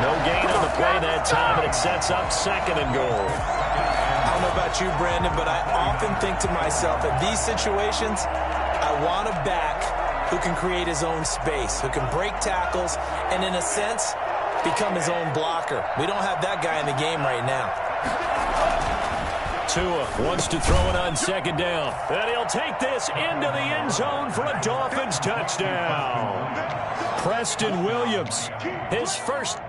No gain on the play that time, and it sets up 2nd and goal. I don't know about you, Brandon, but I often think to myself, in these situations, I want a back who can create his own space, who can break tackles, and in a sense, become his own blocker. We don't have that guy in the game right now. Tua wants to throw it on 2nd down. And he'll take this into the end zone for a Dolphins touchdown. Preston Williams, his first.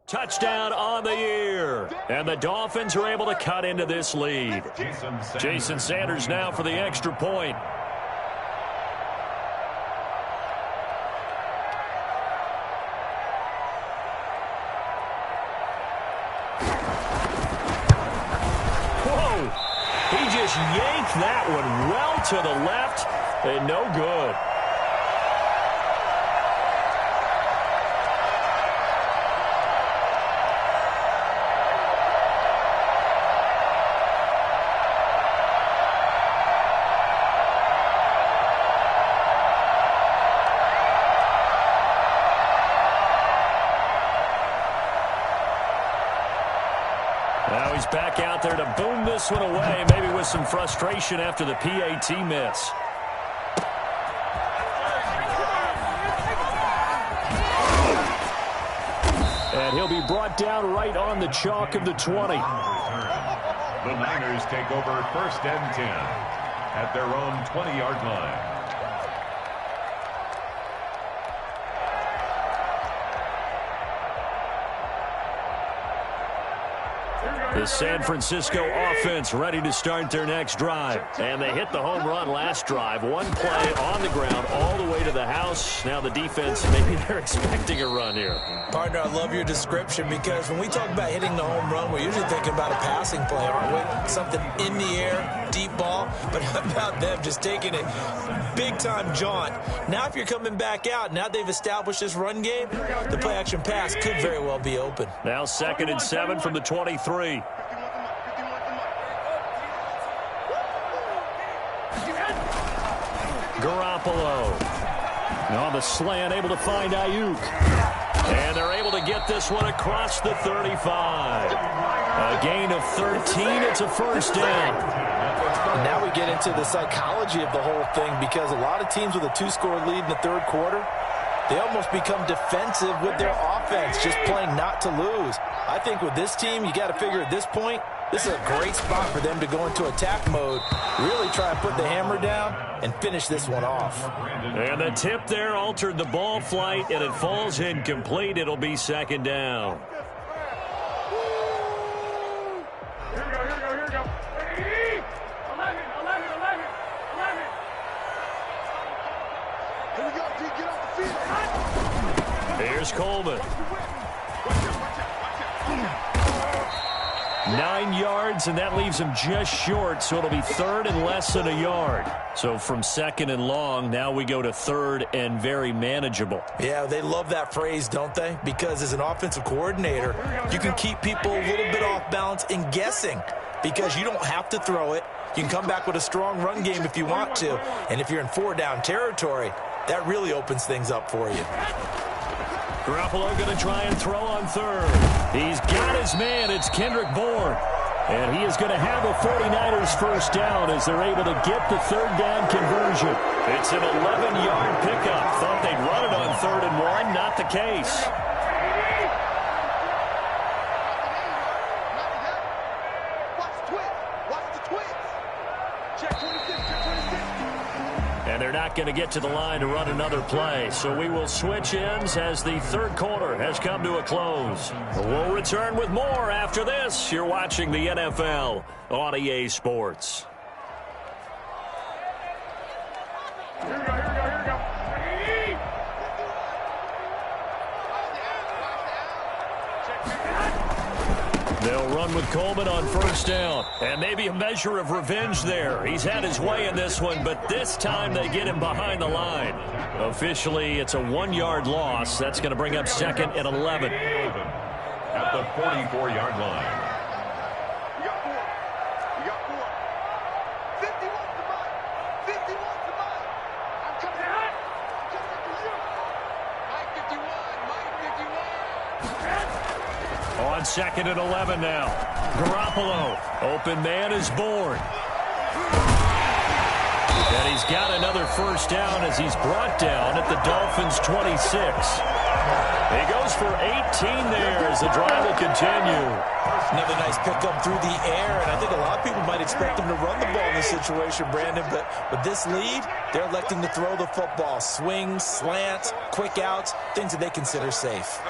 Touchdown on the year. And the Dolphins are able to cut into this lead. Jason Sanders now for the extra point. Whoa! He just yanked that one well to the left and no good. Now he's back out there to boom this one away, maybe with some frustration after the PAT miss. And he'll be brought down right on the chalk of the 20. The Niners take over 1st and 10 at their own 20-yard line. The San Francisco offense ready to start their next drive. And they hit the home run last drive. One play on the ground all the way to the house. Now the defense, maybe they're expecting a run here. Partner, I love your description because when we talk about hitting the home run, we're usually thinking about a passing play, aren't we? Something in the air, deep ball. But how about them just taking it big-time jaunt? Now if you're coming back out, now they've established this run game, the play-action pass could very well be open. Now 2nd and 7 from the 23. Garoppolo. On the slant, able to find Ayuk. And they're able to get this one across the 35. A gain of 13. It's a 1st down. Now we get into the psychology of the whole thing because a lot of teams with a 2-score lead in the 3rd quarter, they almost become defensive with their offense, just playing not to lose. I think with this team, you got to figure at this point, this is a great spot for them to go into attack mode, really try and put the hammer down and finish this one off. And the tip there altered the ball flight, and it falls incomplete. It'll be 2nd down. Here's Coleman. 9 yards, and that leaves him just short, so it'll be 3rd and less than a yard. So from 2nd and long, now we go to 3rd and very manageable. Yeah, they love that phrase, don't they? Because as an offensive coordinator, you can keep people a little bit off balance and guessing because you don't have to throw it. You can come back with a strong run game if you want to. And if you're in 4-down territory, that really opens things up for you. Garoppolo going to try and throw on 3rd. He's got his man. It's Kendrick Bourne. And he is going to have a 49ers 1st down as they're able to get the 3rd down conversion. It's an 11-yard pickup. Thought they'd run it on 3rd and 1. Not the case. And they're not going to get to the line to run another play. So we will switch ends as the 3rd quarter has come to a close. We'll return with more after this. You're watching the NFL on EA Sports. They'll run with Coleman on 1st down. And maybe a measure of revenge there. He's had his way in this one, but this time they get him behind the line. Officially, it's a 1-yard loss. That's going to bring up 2nd and 11. At the 44-yard line. On 2nd and 11 now. Garoppolo. Open man is Bourne. And he's got another 1st down as he's brought down at the Dolphins' 26. He goes for 18 there as the drive will continue. Another nice pickup through the air, and I think a lot of people might expect him to run the ball in this situation, Brandon, but with this lead, they're electing to throw the football. Swings, slants, quick outs, things that they consider safe.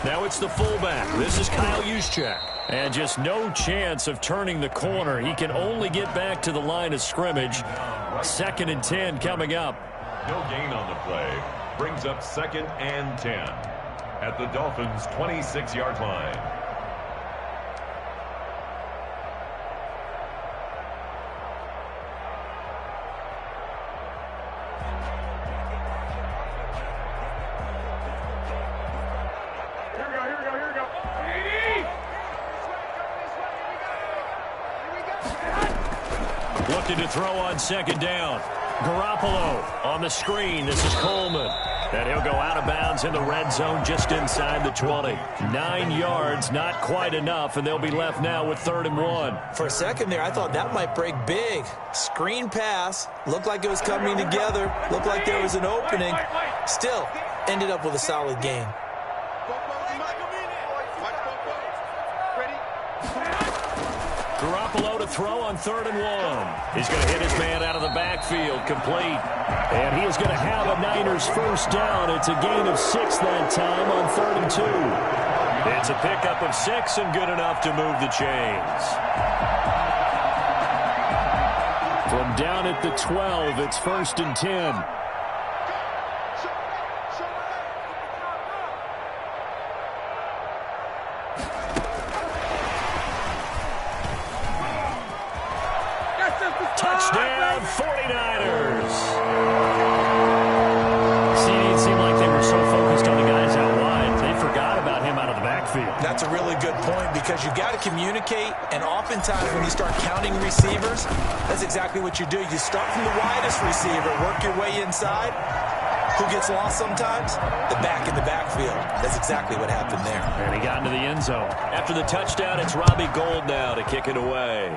Now it's the fullback. This is Kyle Juszczyk. And just no chance of turning the corner. He can only get back to the line of scrimmage. 2nd and 10 coming up. No gain on the play. Brings up 2nd and 10 at the Dolphins' 26-yard line. Looking to throw on 2nd down. Garoppolo on the screen. This is Coleman. And he'll go out of bounds in the red zone just inside the 20. 9 yards, not quite enough, and they'll be left now with 3rd and 1. For a second there, I thought that might break big. Screen pass. Looked like it was coming together. Looked like there was an opening. Still, ended up with a solid gain. Garoppolo to throw on 3rd and 1. He's going to hit his man out of the backfield, complete. And he is going to have a Niners first down. It's a gain of 6 that time on 3rd and 2. It's a pickup of 6 and good enough to move the chains. From down at the 12, it's 1st and 10. Touchdown, 49ers. See, it seemed like they were so focused on the guys out wide, they forgot about him out of the backfield. That's a really good point because you got to communicate, and oftentimes when you start counting receivers, that's exactly what you do. You start from the widest receiver, work your way inside. Who gets lost sometimes? The back in the backfield. That's exactly what happened there. And he got into the end zone. After the touchdown, it's Robbie Gould now to kick it away.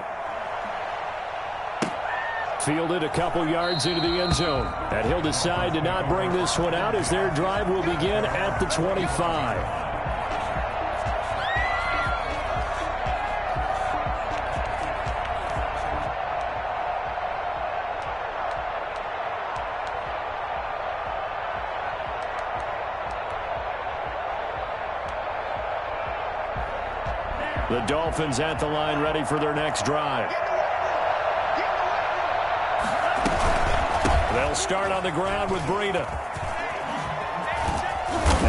Fielded a couple yards into the end zone. And he'll decide to not bring this one out as their drive will begin at the 25. The Dolphins at the line ready for their next drive. They'll start on the ground with Breida.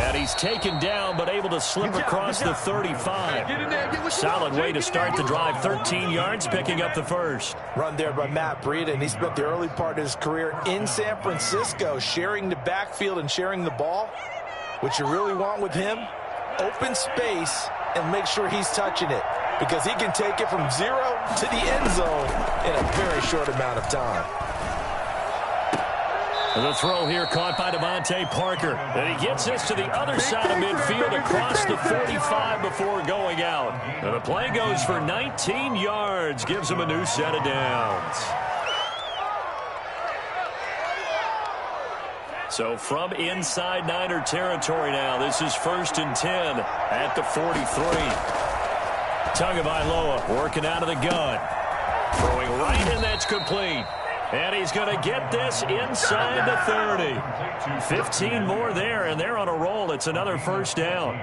And he's taken down but able to slip across the 35. Solid way to start the drive. 13 yards, picking up the first. Run there by Matt Breida, and he spent the early part of his career in San Francisco sharing the backfield and sharing the ball. What you really want with him, open space and make sure he's touching it because he can take it from 0 to the end zone in a very short amount of time. The throw here caught by Devontae Parker. And he gets this to the other side of midfield across the 45 before going out. And the play goes for 19 yards. Gives him a new set of downs. So from inside Niner territory now, this is 1st and 10 at the 43. Tagovailoa working out of the gun. Throwing right, and that's complete. And he's going to get this inside the 30. 15 more there, and they're on a roll. It's another first down.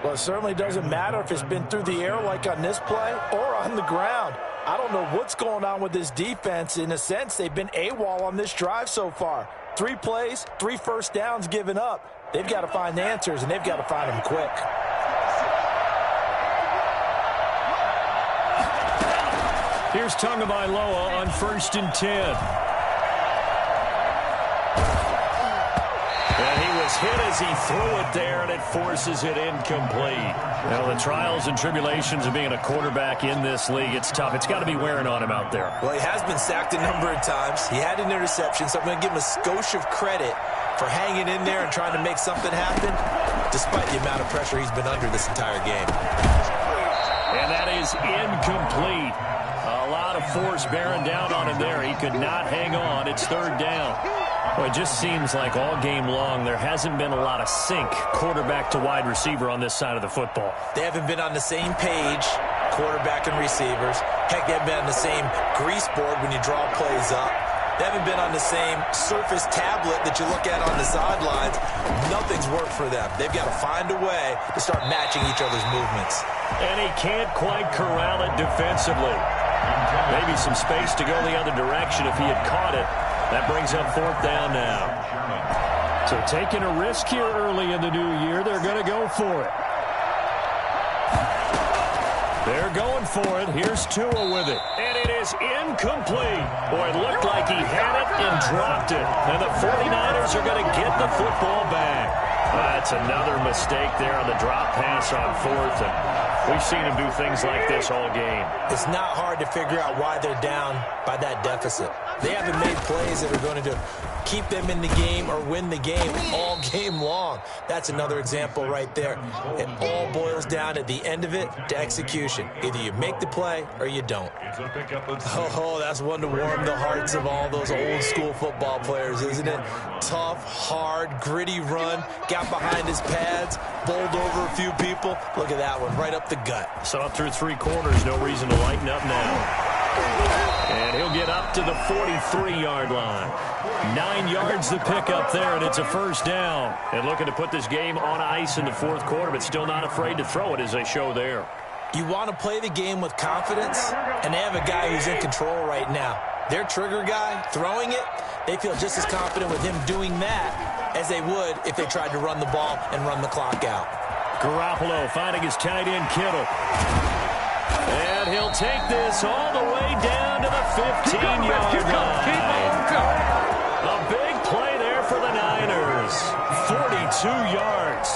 Well, it certainly doesn't matter if it's been through the air like on this play or on the ground. I don't know what's going on with this defense. In a sense, they've been AWOL on this drive so far. 3 plays, 3 first downs given up. They've got to find the answers, and they've got to find them quick. Here's Tagovailoa on 1st and 10. And he was hit as he threw it there, and it forces it incomplete. Now, the trials and tribulations of being a quarterback in this league, it's tough. It's got to be wearing on him out there. Well, he has been sacked a number of times. He had an interception, so I'm going to give him a skosh of credit for hanging in there and trying to make something happen, despite the amount of pressure he's been under this entire game. And that is incomplete. A lot of force bearing down on him there. He could not hang on. It's 3rd down. Well, it just seems like all game long there hasn't been a lot of sync quarterback to wide receiver on this side of the football. They haven't been on the same page, quarterback and receivers. Heck, they haven't been on the same grease board when you draw plays up. They haven't been on the same Surface tablet that you look at on the sidelines. Nothing's worked for them. They've got to find a way to start matching each other's movements. And he can't quite corral it defensively. Maybe some space to go the other direction if he had caught it. That brings up 4th down now. So taking a risk here early in the new year, they're going to go for it. They're going for it. Here's Tua with it. And it is incomplete. Boy, it looked like he had it and dropped it. And the 49ers are going to get the football back. That's another mistake there on the drop pass on 4th. And we've seen him do things like this all game. It's not hard to figure out why they're down by that deficit. They haven't made plays that are going to keep them in the game or win the game all game long. That's another example right there. It all boils down at the end of it to execution. Either you make the play or you don't. Oh, that's one to warm the hearts of all those old school football players, isn't it? Tough, hard, gritty run, got behind his pads, bowled over a few people. Look at that one, right up the gut. So up through 3 quarters, no reason to lighten up now. And he'll get up to the 43-yard line. 9 yards to pick up there, and it's a first down. And looking to put this game on ice in the 4th quarter, but still not afraid to throw it as they show there. You want to play the game with confidence, and they have a guy who's in control right now. Their trigger guy, throwing it, they feel just as confident with him doing that as they would if they tried to run the ball and run the clock out. Garoppolo finding his tight end, Kittle. And he'll take this all the way down to the 15-yard line. A big play there for the Niners. 42 yards.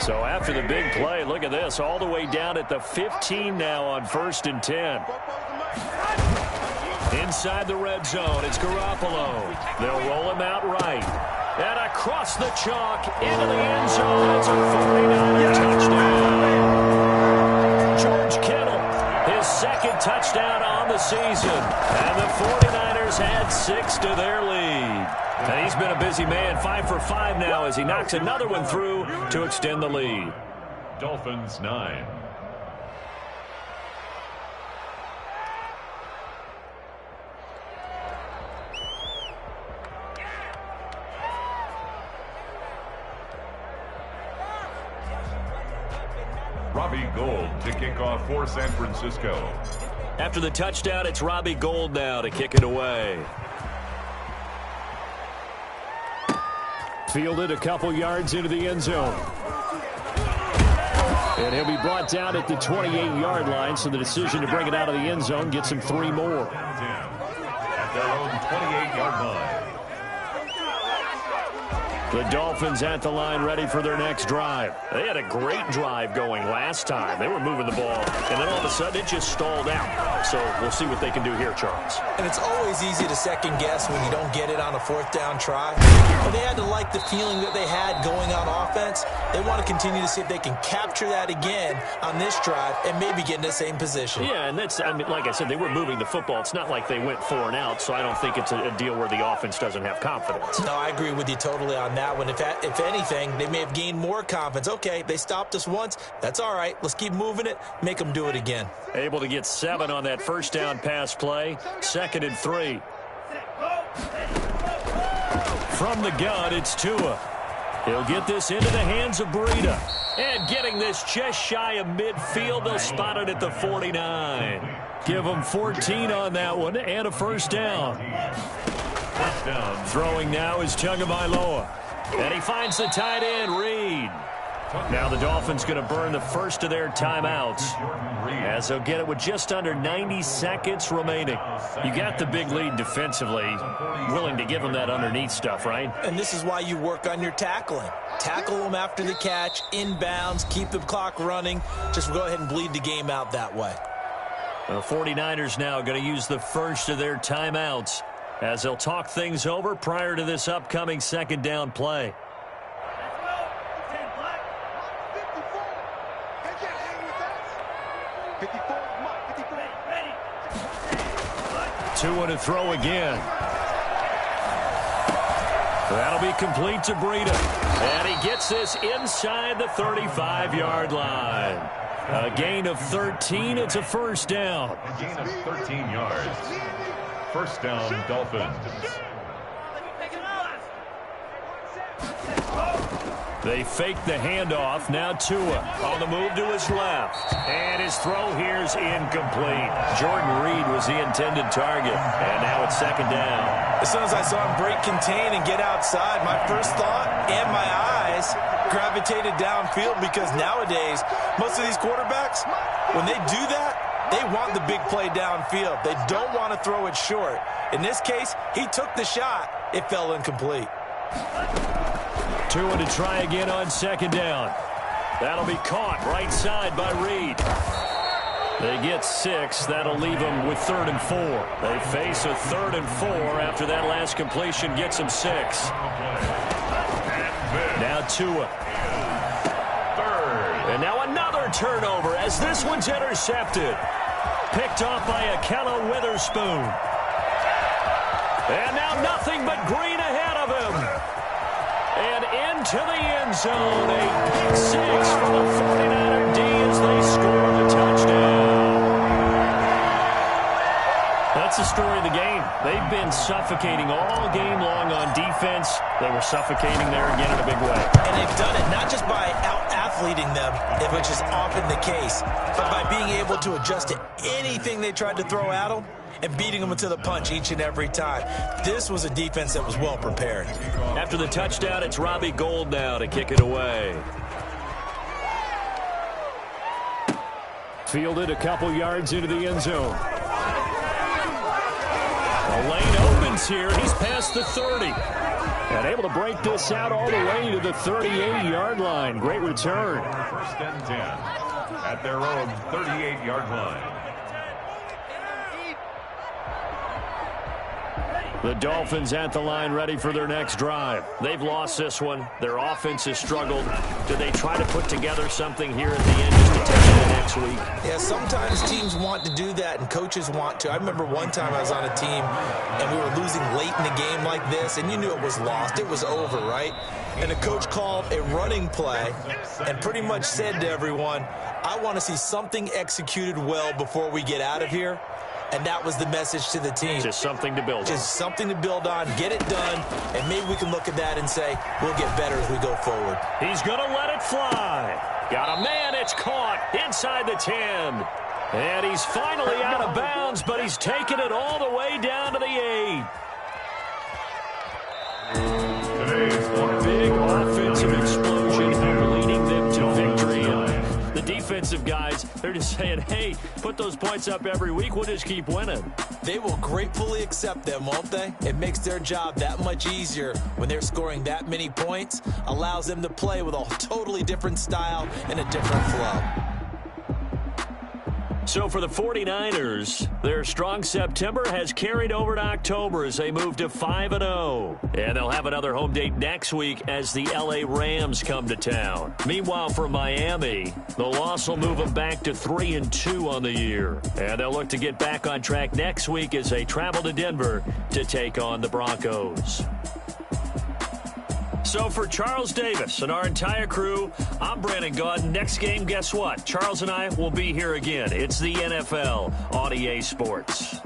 So after the big play, look at this, all the way down at the 15 now on 1st and 10. Inside the red zone, it's Garoppolo. They'll roll him out right. And across the chalk, into the end zone. It's a 49er touchdown. George Kittle, his 2nd touchdown on the season. And the 49ers add 6 to their lead. And he's been a busy man, 5 for 5 now as he knocks another one through to extend the lead. Dolphins 9. Robbie Gould to kick off for San Francisco. After the touchdown, it's Robbie Gould now to kick it away. Fielded a couple yards into the end zone. And he'll be brought down at the 28-yard line, so the decision to bring it out of the end zone gets him 3 more. At their own 28-yard line. The Dolphins at the line ready for their next drive. They had a great drive going last time. They were moving the ball, and then all of a sudden it just stalled out. So we'll see what they can do here, Charles. And it's always easy to second guess when you don't get it on a 4th down try. But they had to like the feeling that they had going on offense. They want to continue to see if they can capture that again on this drive and maybe get in the same position. Yeah, and that's, I mean, like I said, they were moving the football. It's not like they went 4 and out, so I don't think it's a deal where the offense doesn't have confidence. No, I agree with you totally on that one. If anything, they may have gained more confidence. Okay, they stopped us once. That's all right. Let's keep moving it. Make them do it again. Able to get 7 on that first down pass play. 2nd and 3. From the gun, it's Tua. He'll get this into the hands of Breida. And getting this just shy of midfield, they'll spot it at the 49. Give them 14 on that one and a first down. First down. Throwing now is Tagovailoa. And he finds the tight end, Reed. Now the Dolphins going to burn the first of their timeouts as they'll get it with just under 90 seconds remaining. You got the big lead defensively. Willing to give them that underneath stuff, right? And this is why you work on your tackling. Tackle them after the catch, inbounds, keep the clock running. Just go ahead and bleed the game out that way. The 49ers now going to use the first of their timeouts as they'll talk things over prior to this upcoming 2nd down play. Tua to throw again. That'll be complete to Breida. And he gets this inside the 35-yard line. A gain of 13. It's a first down. A gain of 13 yards. First down, Dolphins. They fake the handoff. Now Tua on the move to his left. And his throw here's incomplete. Jordan Reed was the intended target. And now it's 2nd down. As soon as I saw him break contain and get outside, my first thought and my eyes gravitated downfield, because nowadays, most of these quarterbacks, when they do that, they want the big play downfield. They don't want to throw it short. In this case, he took the shot. It fell incomplete. Tua to try again on second down. That'll be caught right side by Reed. They get 6. That'll leave them with 3rd and 4. They face a 3rd and 4 after that last completion gets them 6. Now Tua. And now another turnover as this one's intercepted. Picked off by Akello Witherspoon. And now nothing but green ahead of him. And into the end zone. A pick 6 for the 49er D as they score the touchdown. That's the story of the game. They've been suffocating all game long on defense. They were suffocating there again in a big way. And they've done it not just by out-athleting them, which is often the case, but by being able to adjust to anything they tried to throw at them and beating them to the punch each and every time. This was a defense that was well prepared. After the touchdown, it's Robbie Gould now to kick it away. Fielded a couple yards into the end zone. The lane opens here. He's past the 30. And able to break this out all the way to the 38-yard line. Great return. 1st and 10 at their own 38-yard line. The Dolphins at the line ready for their next drive. They've lost this one. Their offense has struggled. Do they try to put together something here at the end just to take it next week? Yeah, sometimes teams want to do that and coaches want to. I remember one time I was on a team and we were losing late in the game like this, and you knew it was lost. It was over, right? And the coach called a running play and pretty much said to everyone, I want to see something executed well before we get out of here. And that was the message to the team. Just something to build on. Just something to build on, get it done, and maybe we can look at that and say, we'll get better as we go forward. He's going to let it fly. Got a man, it's caught inside the 10. And he's finally out of bounds, but he's taken it all the way down to the 8. Today's Big offensive explosion leading them to victory. And the defensive guys, they're just saying, hey, put those points up every week. We'll just keep winning. They will gratefully accept them, won't they? It makes their job that much easier when they're scoring that many points. Allows them to play with a totally different style and a different flow. So for the 49ers, their strong September has carried over to October as they move to 5-0. And they'll have another home date next week as the LA Rams come to town. Meanwhile, for Miami, the loss will move them back to 3-2 on the year. And they'll look to get back on track next week as they travel to Denver to take on the Broncos. So for Charles Davis and our entire crew, I'm Brandon Gaudin. Next game, guess what? Charles and I will be here again. It's the NFL on EA Sports.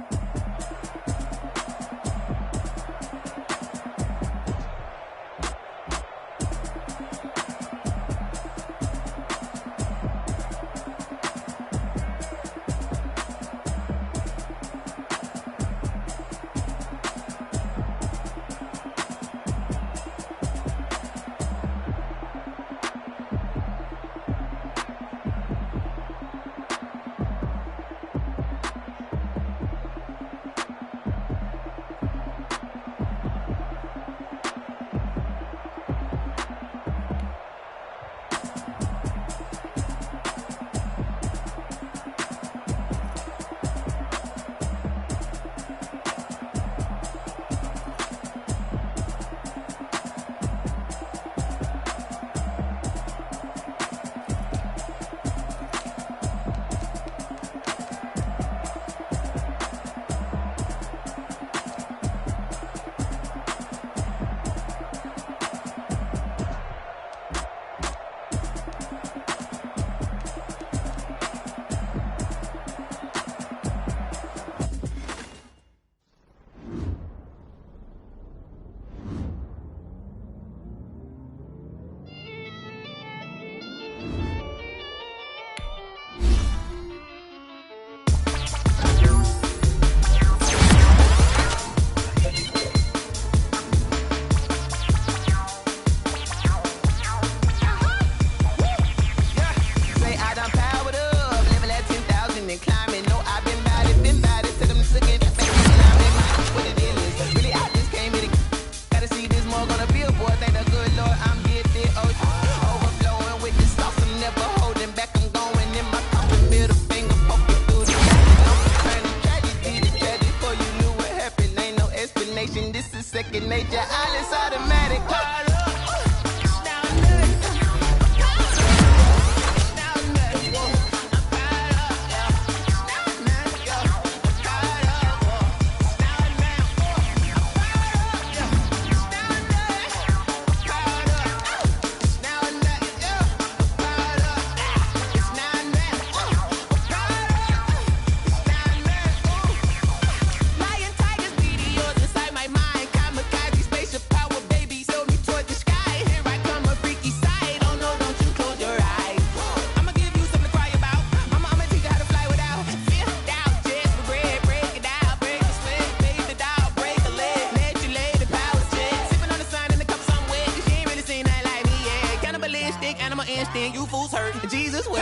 second nature. All is automatic. You fools hurt. Jesus will.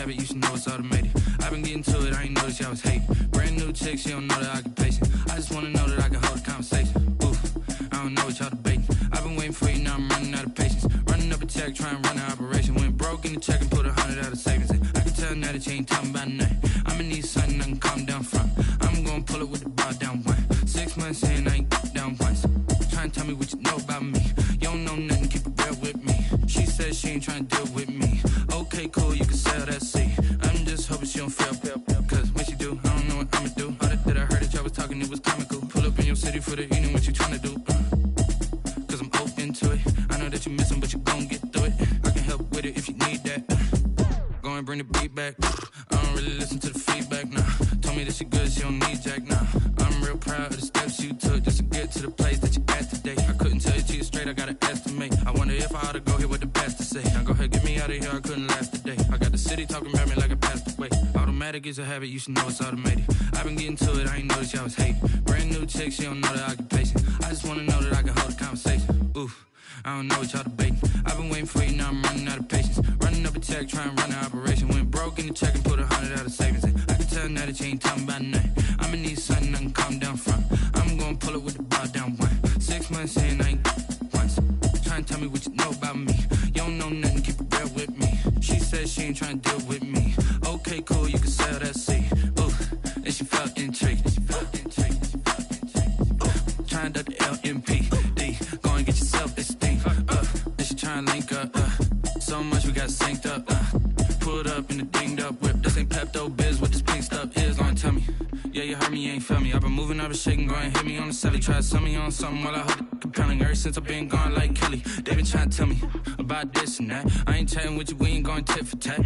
You should know it's automated. I've been getting to it, I ain't noticed y'all was hating. Brand new chick, she don't know the occupation. I just wanna know that I can hold a conversation. Oof, I don't know what y'all debating. I've been waiting for you, now I'm running out of patience. Running up a check, trying to run an operation. Went broke in the check and put 100 out of savings in. I can tell now that you ain't talking about nothing. I'ma need something I can calm down from. I'm gonna pull it with the bar down one. 6 months in, I ain't down once. Trying to tell me what you know about me. You don't know nothing, keep it real with me. She says she ain't trying to deal with me. Okay, cool, you can sell that seat. I'm just hoping she don't fail. Cause when she do, I don't know what I'ma do. All that I heard that y'all was talking, it was comical. Pull up in your city for the evening, what you trying to do? Cause I'm open to it. I know that you missing, but you gon' get through it. I can help with it if you need that. Go and bring the beat back. I don't really listen to the feedback, nah. Told me that she good, she don't need jack, nah. I'm real proud of the steps you took just to get to the place that you at today. I couldn't tell you to you straight, I gotta estimate. I wonder if I ought to go here with the best to say. Now go ahead, get me out of here, I couldn't last a day. I got the city talking about me like I passed away. Automatic is a habit, you should know it's automated. I've been getting to it, I ain't noticed y'all was hating. Brand new chick, she don't know the occupation. I just wanna know that I can hold a conversation. Oof, I don't know what y'all debating. I've been waiting for you, now I'm running out of patience. Running up a check, trying to run an operation. Went broke in the check and put 100 out of savings in. I can tell now that you ain't talking about nothing. I'ma need something I can calm down from. I'm gonna pull it with the bar down one. 6 months in, I ain't once. Trying to tell me what you know about me. You don't know nothing, keep it real with me. She says she ain't trying to deal with me. Okay, cool, you can sell that seat. Ooh, and she felt intrigued. Trying to duck the LMPD. Go and get yourself this thing. And she trying to link up. So much we got synced up. Pulled up in the dinged up whip. This ain't Pepto Biz, what this pink stuff is. Gonna tell me. Yeah, you heard me, you ain't feel me. I've been moving, I've been shaking, go and hit me on the celly. Try to sell me on something while I hold it compelling. Ever since I've been gone like Kelly, they been trying to tell me about this and that. I ain't chatting with you, we ain't going tit for tat.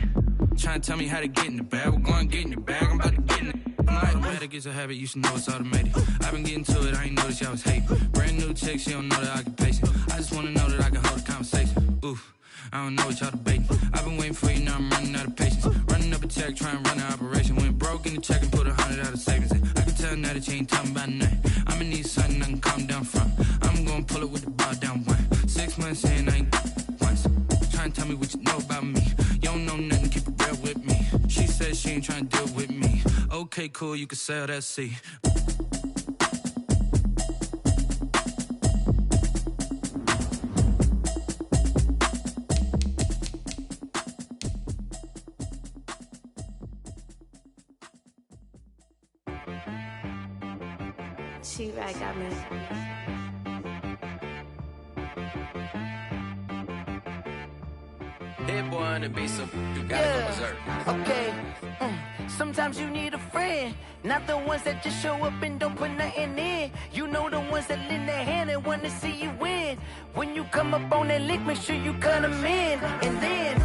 Trying to tell me how to get in the bag. We're going to get in the bag, I'm about to get in it. Automatic is a habit, you should know it's automated. I've been getting to it, I ain't noticed y'all was hating. Brand new chick, she don't know the occupation. I just wanna know that I can hold a conversation. Oof, I don't know what y'all debating. I've been waiting for you, now I'm running out of patience. Running up a check, trying to run an operation. Went broke in the check and put 100 out of savings in. I can tell now that you ain't talking about nothing. I'ma need something I can calm down from. I'm gonna pull it with the bar down one. 6 months in, I ain't once. Trying to tell me what you know about me. You don't know nothing, keep it real with me. She says she ain't trying to deal with me. Okay. Okay, cool, you can sail that sea. She-Rag got me. Hit boy on the beat, so you gotta go berserk. Okay. Sometimes you need a friend, not the ones that just show up and don't put nothing in. You know the ones that lend their hand and want to see you win. When you come up on that lick, make sure you cut them in. And then,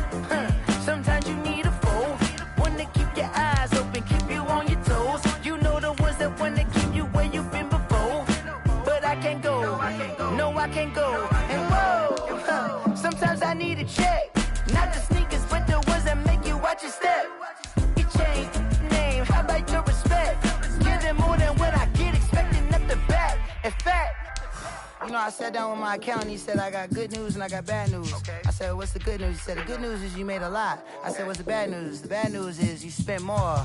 sometimes you need a foe, one to keep your eyes open, keep you on your toes. You know the ones that want to keep you where you've been before. But I can't go, no I can't go. And whoa, sometimes I need a check, not the sneakers, but the ones that make you watch your step. Change name, how about your respect? Give them more than what I get, expecting up the back. In fact, you know, I sat down with my accountant, he said I got good news and I got bad news. I said, what's the good news? He said, the good news is you made a lot. I said, what's the bad news? The bad news is you spent more.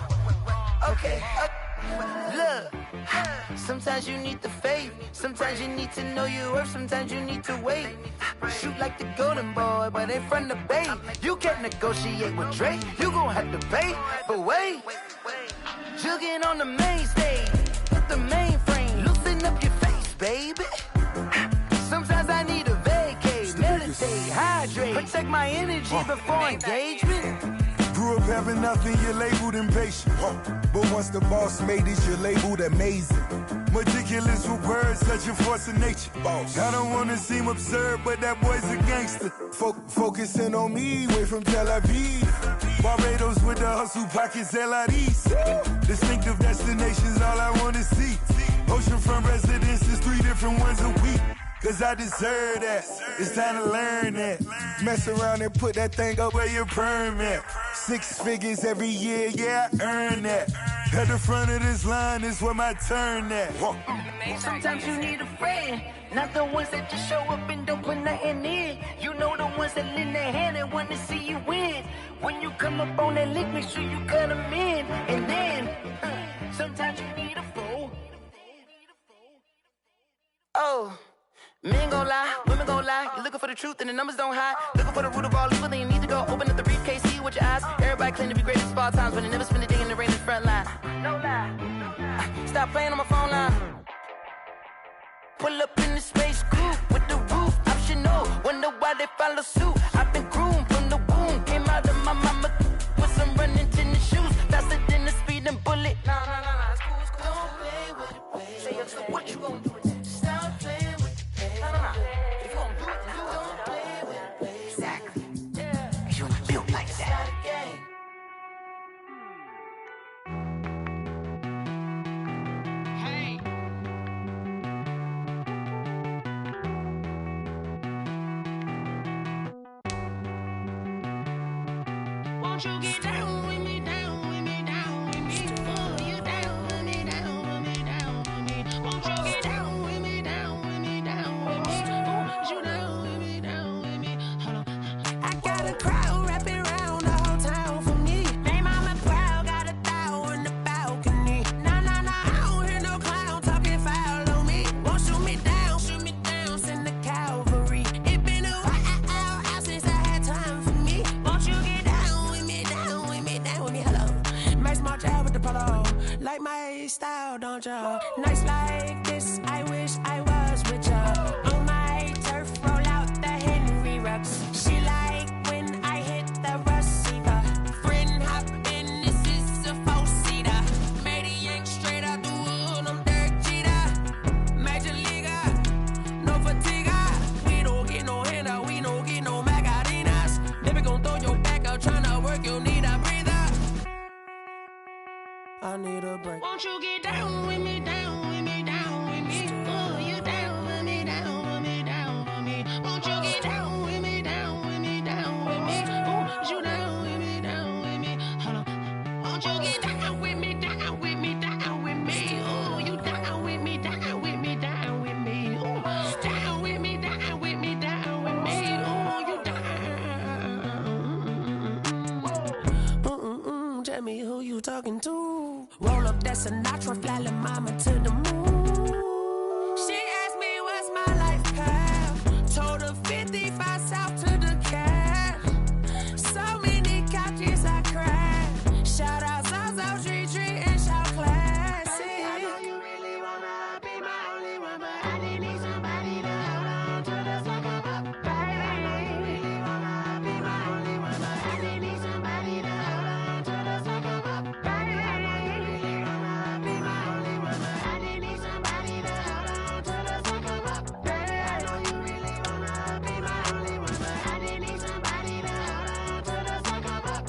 Okay, look, sometimes you need the faith, sometimes you need to know your worth, sometimes you need to wait. Shoot like the golden boy, but in front of Bay. You can't negotiate with Drake, you gon' have to pay. But wait, jugging on the main stage, with the mainframe, loosen up your face, baby. Sometimes I need a vacate, meditate, hydrate, protect my energy before engagement. Grew up having nothing, you're labeled impatient. But once the boss made it, you're labeled amazing. Meticulous with words, such a force of nature. I don't wanna seem absurd, but that boy's a gangster. Focusing on me, way from Tel Aviv. Barbados with the hustle pockets, LIDs. Distinctive destinations, all I wanna see. Oceanfront residences, 3 different ones a week. Cause I deserve that, it's time to learn that. Mess around and put that thing up where your permit. 6 figures every year, yeah, I earn that. At the front of this line is where my turn at. Sometimes you need a friend, not the ones that just show up and don't put nothing in. You know the ones that lend their hand and want to see you win. When you come up on that lick, make sure you cut them in. And then, sometimes you need a foe. Oh. Men gon' lie, women gon' lie. You're looking for the truth and the numbers don't hide. Looking for the root of all evil, then you need to go open up the briefcase, see with your eyes. Everybody claim to be great at all times, but they never spend a day in the rain in the front line. No lie. Stop playing on my phone line. Pull up in the space coupe with the roof optional. Wonder why they follow suit. I've been groomed from the womb. Came out of my mama with some running tennis shoes. Faster than the speeding bullet. No, it's cool, it's cool. Don't play with it, baby. Say yo, so what you gon' do? Stop playing. If you gon' do it, then you don't play with it, baby. Exactly. Yeah. Cause you ain't built like that. Hey. Won't you get down with me, down with me, down with me? Oh, you down with me, down with me, down with me. Won't you get down with me, down with me, down with me? Oh, you down with me, down with me. Hold on. I got a crowd wrapping around the whole town for me. Hey, mama proud, got a thou in the balcony. Nah, I don't hear no clown talking foul on me. Won't shoot me down, send the cavalry. It been a while since I had time for me. Won't you get down with me, down with me, down with me? Hello. Max March out with the polo. Like my style, don't ya? Nights like this, I wish I was with ya. On my turf, roll out the Henry Rux. She like when I hit the receiver. Friend hop in, this is a 4-seater. Made a yank straight out the wood, I'm Derek Jeter. Major leaguer, no fatigue. We don't get no handout, we don't get no Macarinas. Never gon' throw your back out, tryna work, you need a breather. I need a break. Won't you get down with me, down with me, down with me? Oh, you down with me, down with me, down with me. Won't you get down with me, down with me, down with me? Oh, you down with me, down with me. Hold on. Won't you get down with me, down with me, down with me? Oh, you down with me, down with me, down with me. Oh, down with me, down with me, down with me. Oh, you down. Tell me who you talking to. Roll up Sinatra, flying mama to the moon. She asked me what's my life path. Told her 55 south to the cab. So many couches I cried. Shout out Zazo, Tree, and shout classic. I know you really wanna be my only one, but I didn't need somebody to hold on to the second up, baby. I know you really wanna be my only one, but I didn't need somebody to hold on to the second up, baby. I know you really wanna be my only one, but I didn't need somebody to hold on to the second up, baby. I know you really wanna be my only one, but I didn't need somebody to hold on to the second up.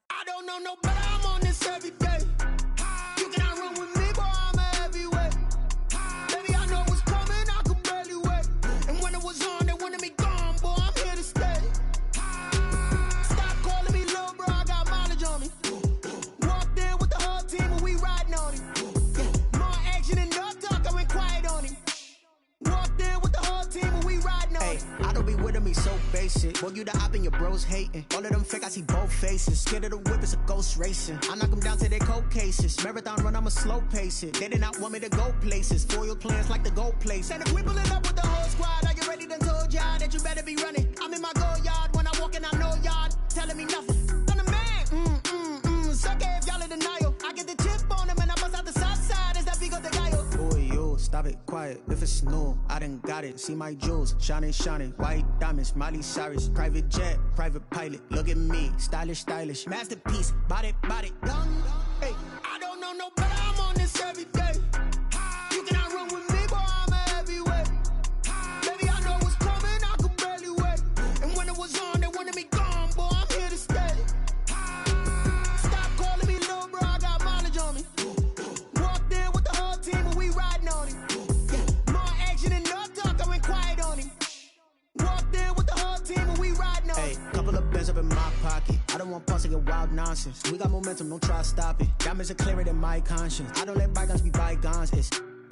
I don't know no better, I'm on this every day. You cannot run with me, boy, I'm a heavyweight. Baby, I know what's coming, I could barely wait. And when it was on, they wanted me gone, boy, I'm here to stay. Stop calling me little bro, I got mileage on me. Walked in with the whole team and we riding on him. More action and no talk, I went quiet on him. Walked in with the whole team and we riding on him. I don't be with me so basic. Boy, you the op and your bros hating. All of them fake, I see both faces. Scared of the whip, it's a ghost racing. I knock them down to their cold cases. Marathon run, I'ma slow pace it. They did not want me to go places. Foil plans like the gold place. And if we pulling up with the whole squad, I get ready to told y'all that you better be running. I'm in my go yard. When I walk in, I know y'all telling me nothing. I'm the man. Suck it if y'all in denial. I get the chip on them and I bust out the south side. Is that Vigo de Gallo? Boy, yo, stop it, quiet. If it's new, I done got it. See my jewels, shining, white diamonds, Miley Cyrus, private jet, private pilot. Look at me, stylish, masterpiece, body, young. Hey, I don't know no better, I'm on this every day. You cannot run with me, boy, I'm a heavyweight. Baby, I know what's coming, I could barely wait. And when it was on, they wanted me gone, boy, I'm here to stay. Stop calling me little bro, I got mileage on me. Walked in with the whole team and we riding on him. More action and no talk, I went quiet on him. Walked in with the whole team and we riding on him. Hey, couple of bands up in my pocket. I don't want pulse to get wild nonsense. We got momentum, don't try to stop it. Diamonds are clearer than my conscience. I don't let bygones be bygones.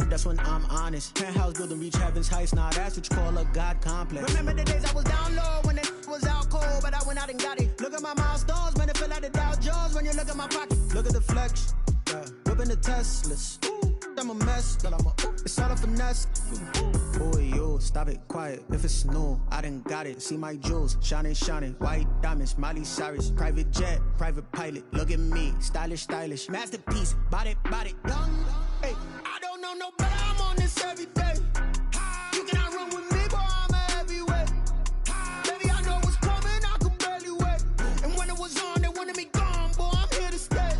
That's when I'm honest. Penthouse building reach heaven's heights. Now that's what you call a God complex. Remember the days I was down low when it was out cold, but I went out and got it. Look at my milestones, man, it feel like the Dow Jones when you look at my pocket. Look at the flex, yeah. Whipping the Teslas. I'm a mess, but it's all a finesse. Boy, yo, stop it, quiet. If it's new, I done got it. See my jewels, shining, white diamonds, Miley Cyrus, private jet, private pilot. Look at me, stylish, masterpiece, body, young. Hey, I don't know no better, I'm on this every day. You cannot run with me, boy, I'm a heavyweight. Baby, I know what's coming, I could barely wait. And when it was on, they wanted me gone, boy, I'm here to stay.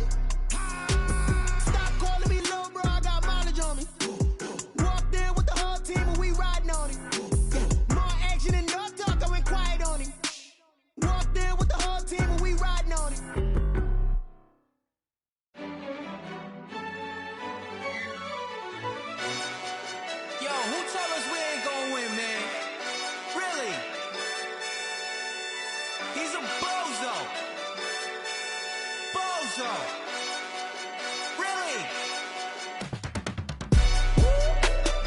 Stop calling me little bro, I got mileage on me. Walked in with the whole team and we riding on him. More action and no talk, I went quiet on him. Walked in with the whole team and we riding on him.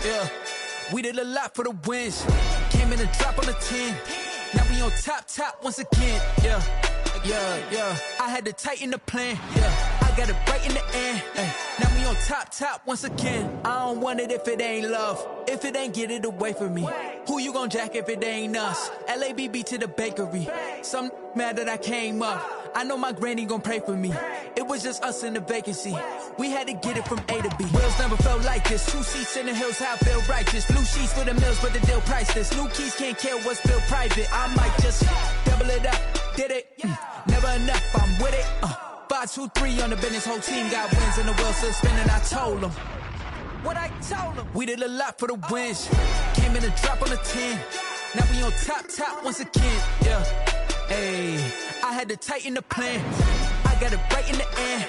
Yeah, we did a lot for the wins. Came in a drop on the 10. Now we on top once again. Yeah. I had to tighten the plan. Yeah. I got it right in the end. Now we on top once again. I don't want it if it ain't love. If it ain't, get it away from me. Who you gon' jack if it ain't us? LABB to the bakery. Some mad that I came up. I know my granny gon' pray for me. It was just us in the vacancy. We had to get it from A to B. Wheels never felt like this. 2 seats in the hills, how I feel righteous. Blue sheets for the mills, but the deal priceless. New keys can't care what's built private. I might just double it up. Did it? Never enough, I'm with it. 5, 2, 3 on the business. Whole team got wins and the wheels still spinning. I told them what I told them. We did a lot for the wins. Came in a drop on the 10. Now we on top once again. Yeah. Ayy, I had to tighten the plan. I got it right in the end.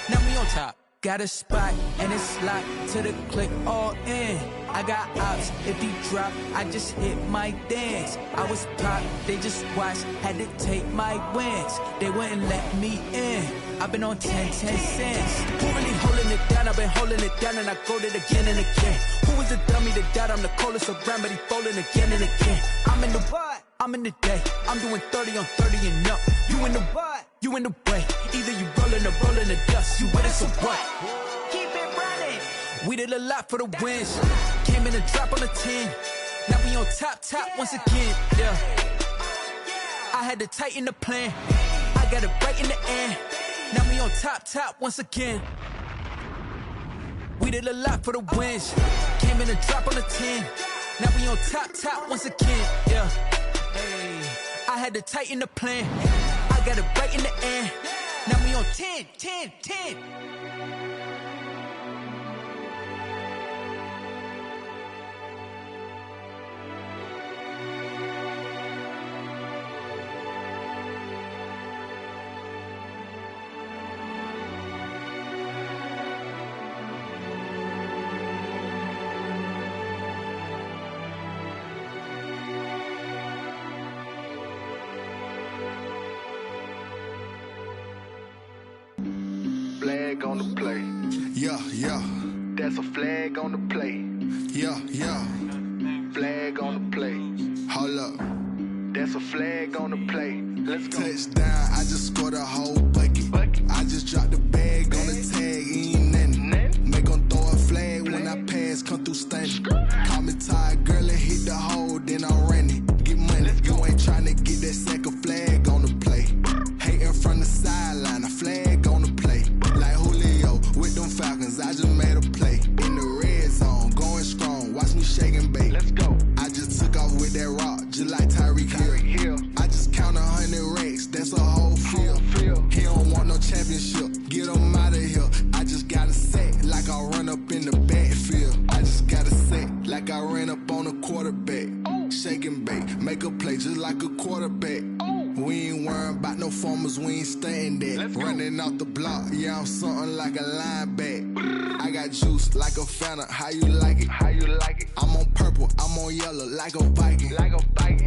Now we on top. Got a spot and it's locked to the click all in. I got ops, if he drop, I just hit my dance. I was pop, they just watched, had to take my wins. They wouldn't let me in. I've been on 10 cents. Who really holding it down? I've been holding it down and I go it again and again. Who is the dummy that doubt I'm the coldest around, but he folding again and again. I'm in the what? I'm in the day. I'm doing 30 on 30 and up. You in the what? You in the way. Either you rolling or rolling the dust. You with us or what? Keep it running. We did a lot for the wins. Came in a drop on the 10. Now we on top once again. Yeah. I had to tighten the plan. I got it right in the end. Now we on top once again. We did a lot for the wins. Came in a drop on the 10. Now we on top once again. Yeah. Hey, I had to tighten the plan. I got it right in the end. Now we on 10. Flag on the play. Yeah. That's a flag on the play. Yeah. Flag on the play. Hold up. That's a flag on the play. Let's go. Touchdown, I just scored a whole bucket. I just dropped the bag on the tag, ain't nothing. Make 'em throw a flag when I pass, come through stunning. Call me tired, girl, and hit the hole, then I'm running. Get money, you ain't tryna get that second flag on the play. Hating from the sideline, a flag on the play. Like Julio with them Falcons, I just made a play. In the red zone, going strong, watch me shake and bake. Let's go. I just took off with that rock, just like Tyreek Hill. I just count 100 racks, that's a whole field. He don't want no championship, get him out of here. I just got a set, like I run up in the backfield. I just got a set, like I ran up on a quarterback. Shake and bake, make a play just like a quarterback. We ain't worrying about no formers, we ain't staying there. Running off the block, yeah, I'm something like a linebacker. I got juice like a Fanta, how you like it? I'm on purple, I'm on yellow, like a Viking.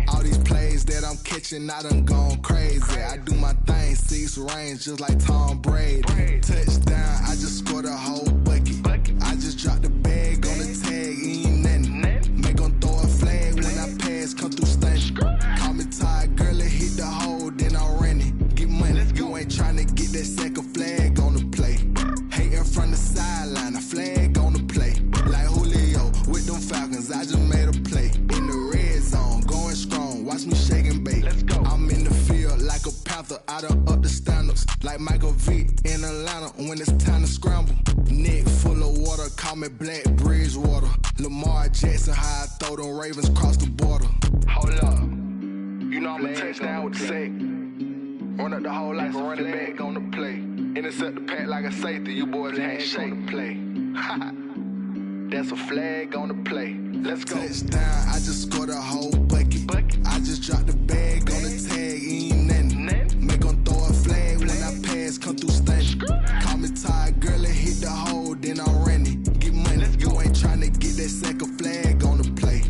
All these plays that I'm catching, I done gone crazy. I do my thing, 6 range, just like Tom Brady. Touchdown, I just scored a whole bucket. I just dropped the bag on the tag, ain't nothing. Make 'em throw a flag when I pass, come through stunning. Call me tired, girl, and hit the hole, then I'm running. Get money, you ain't tryna get that second flag on the play. Hating from the sideline, a flag on the play. Like Julio with them Falcons, I just made a play. In the red zone, going strong, watch me shake and bake. I'm in the field like a panther, I done up the standards. Like Michael Vick in Atlanta when it's time to scramble. Neck full of water, call me Black Bridgewater. Lamar Jackson, how I throw them Ravens cross the border. Hold up. You know I'm a touchdown with the sack. Run up the whole life and running back on the play. Intercept the pack like a safety, you boys can't shake the play. That's a flag on the play. Let's go. Touchdown, I just scored a whole bucket. I just dropped the bag on the tag, ain't nothing. Make 'em throw a flag when I pass, come through stunning. Call me tired, girl, and hit the hole, then I'm running. Get money, you ain't tryna get that second flag on the play.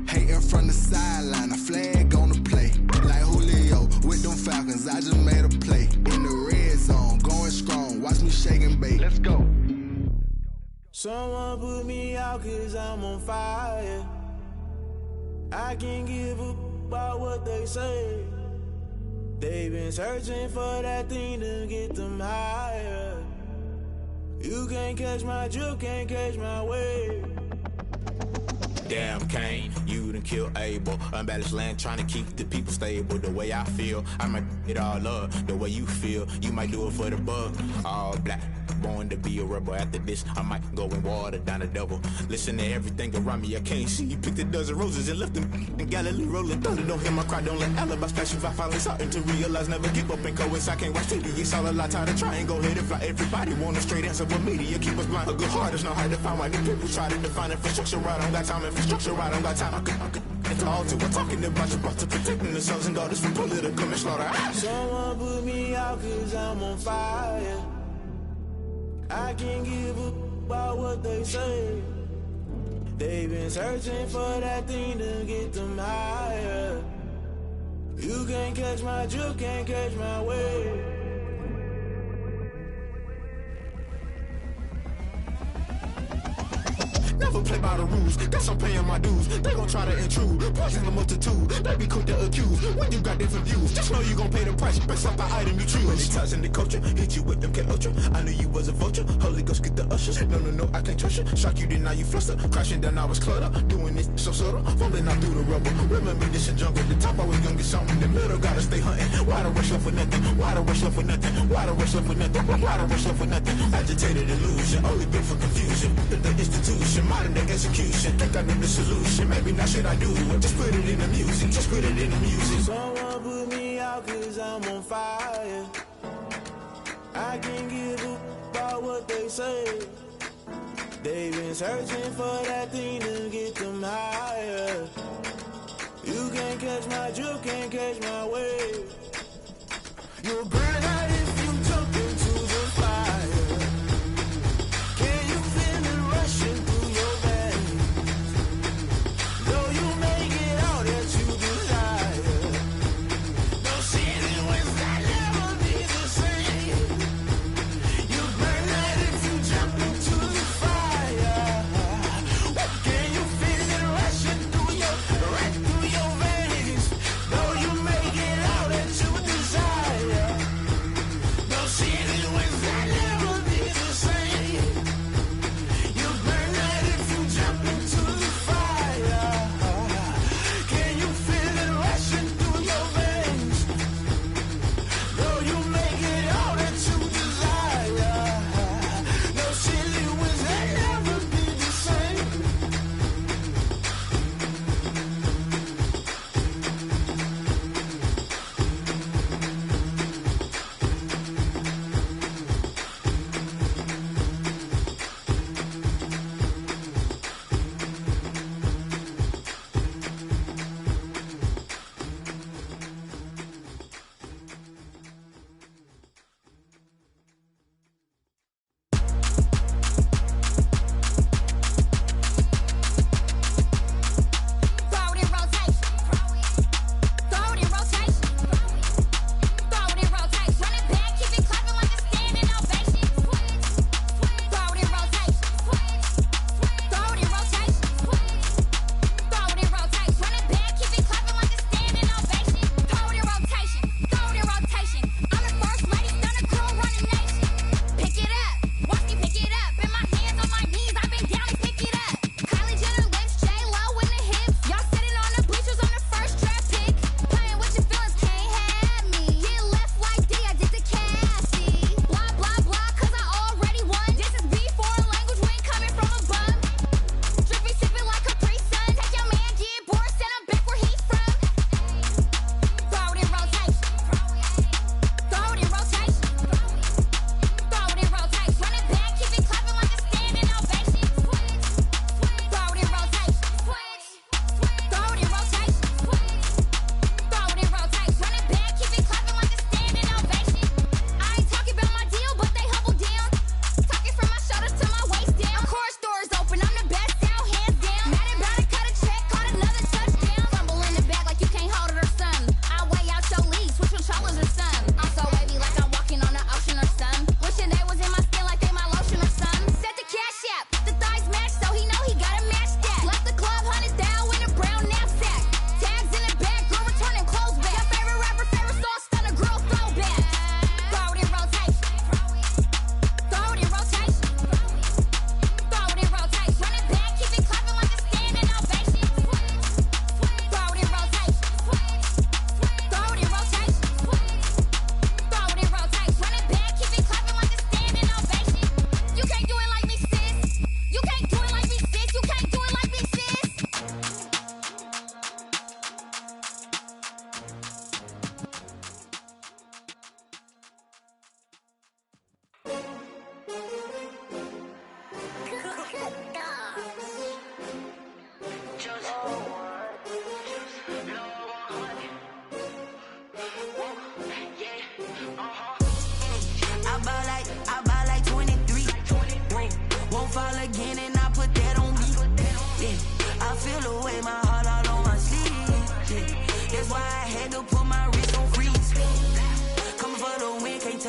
Hating from the sideline, a flag on the play. Like Julio with them Falcons, I just made a play. In the red zone, going strong, watch me shake and bake. Let's go. Someone put me out 'cause I'm on fire. I can't give a about what they say. They've been searching for that thing to get them higher. You can't catch my drift, can't catch my wave. Damn, Kane, you done killed Abel. Unbalanced land, trying to keep the people stable. The way I feel, I might it all up. The way you feel, you might do it for the bug. All black, born to be a rebel. After this, I might go and water down the double. Listen to everything around me, I can't see. Picked a dozen roses and left them in Galilee rolling thunder. Don't hear my cry, don't let alibis flash. If I finally starting to realize, never give up and coincide. Can't watch TV, it's all a lot. Tired of trying, go ahead and fly. Everybody want a straight answer, but media keep us blind. A good heart is not hard to find. Why the people try to define infrastructure right? I don't got time, infrastructure right? I don't got time. I could it's all to we're talking about your brother protecting the sons and daughters from political manslaughter. Someone put me out cause I'm on fire. I can't give a about what they say. They've been searching for that thing to get them higher. You can't catch my drift, can't catch my wave. Never play by the rules, guess I'm paying my dues. They gon' try to intrude, poison the multitude. They be quick to accuse, when you got different views. Just know you gon' pay the price, based off the item you choose. When it ties in the culture, hit you with them K Ultra. I knew you was a vulture, Holy Ghost get the ushers. No, I can't trust you. Shock you, then now you fluster. Crashing down, I was cluttered. Doing this so subtle, falling out through the rubble. Remember this a jungle, the top always gonna get something. The middle gotta stay hunting. Why the rush left for nothing? Why the rush left for nothing? Why the rush left for nothing? Why the rush left for nothing? Agitated illusion, only built for confusion. The institution, modern day execution. Think I know the solution. Maybe not should I do it? Just put it in the music. Just put it in the music. Someone put me out cause I'm on fire. I can't give a about what they say. They've been searching for that thing to get them higher. You can't catch my drift, can't catch my wave. You'll burn out if you jump into the fire. Can you feel it rushing through your veins? Though you may get all that you desire, no ceiling wins that never be the same. You burn out if you jump into the fire. Can you feel it rushing through right through your veins? Though you may get all that you desire.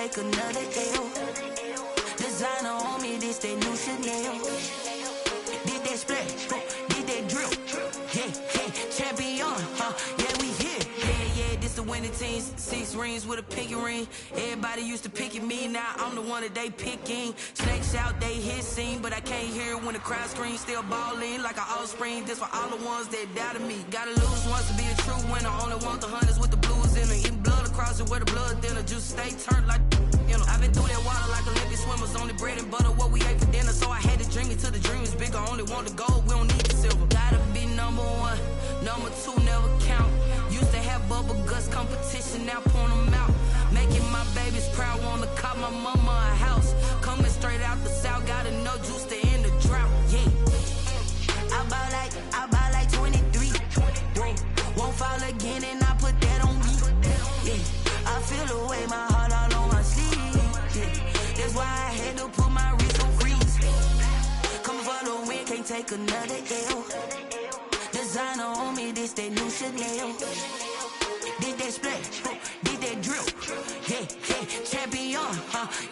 take another L. Designer on me, this that new Chanel. Did that splash, did that drill. Yeah, champion, yeah, we here. Yeah, this the winning team. 6 rings with a pinky ring. Everybody used to pick at me, now I'm the one that they picking. Snakes out, they hit scene, but I can't hear it when the crowd screams. Still ballin' like an offspring. This for all the ones that doubted me. Gotta lose once to be a true winner. Only want the hunters with the blues in it. Eating blood across it where the blood thinner. Juice stay turned like, you know. I've been through that water like Olympic swimmers. Only bread and butter, what we ate for dinner. So I had to dream it till the dream is bigger. Only want the gold, we don't need the silver. Gotta be number 1, number 2 never count. Used to have bubble guts competition, now point them out. Making my babies proud, wanna cop my mama a house. Coming straight out the south, gotta know juice to end the drought. Yeah, I buy like 23. Won't fall again and I put that on me. Yeah, I feel the way, my heart all on my sleeve. Yeah, that's why I had to put my wrist on freeze. Coming for the win, can't take another L. Designer on me, this that new Chanel. Did that splash, did that drill. Yeah, champion,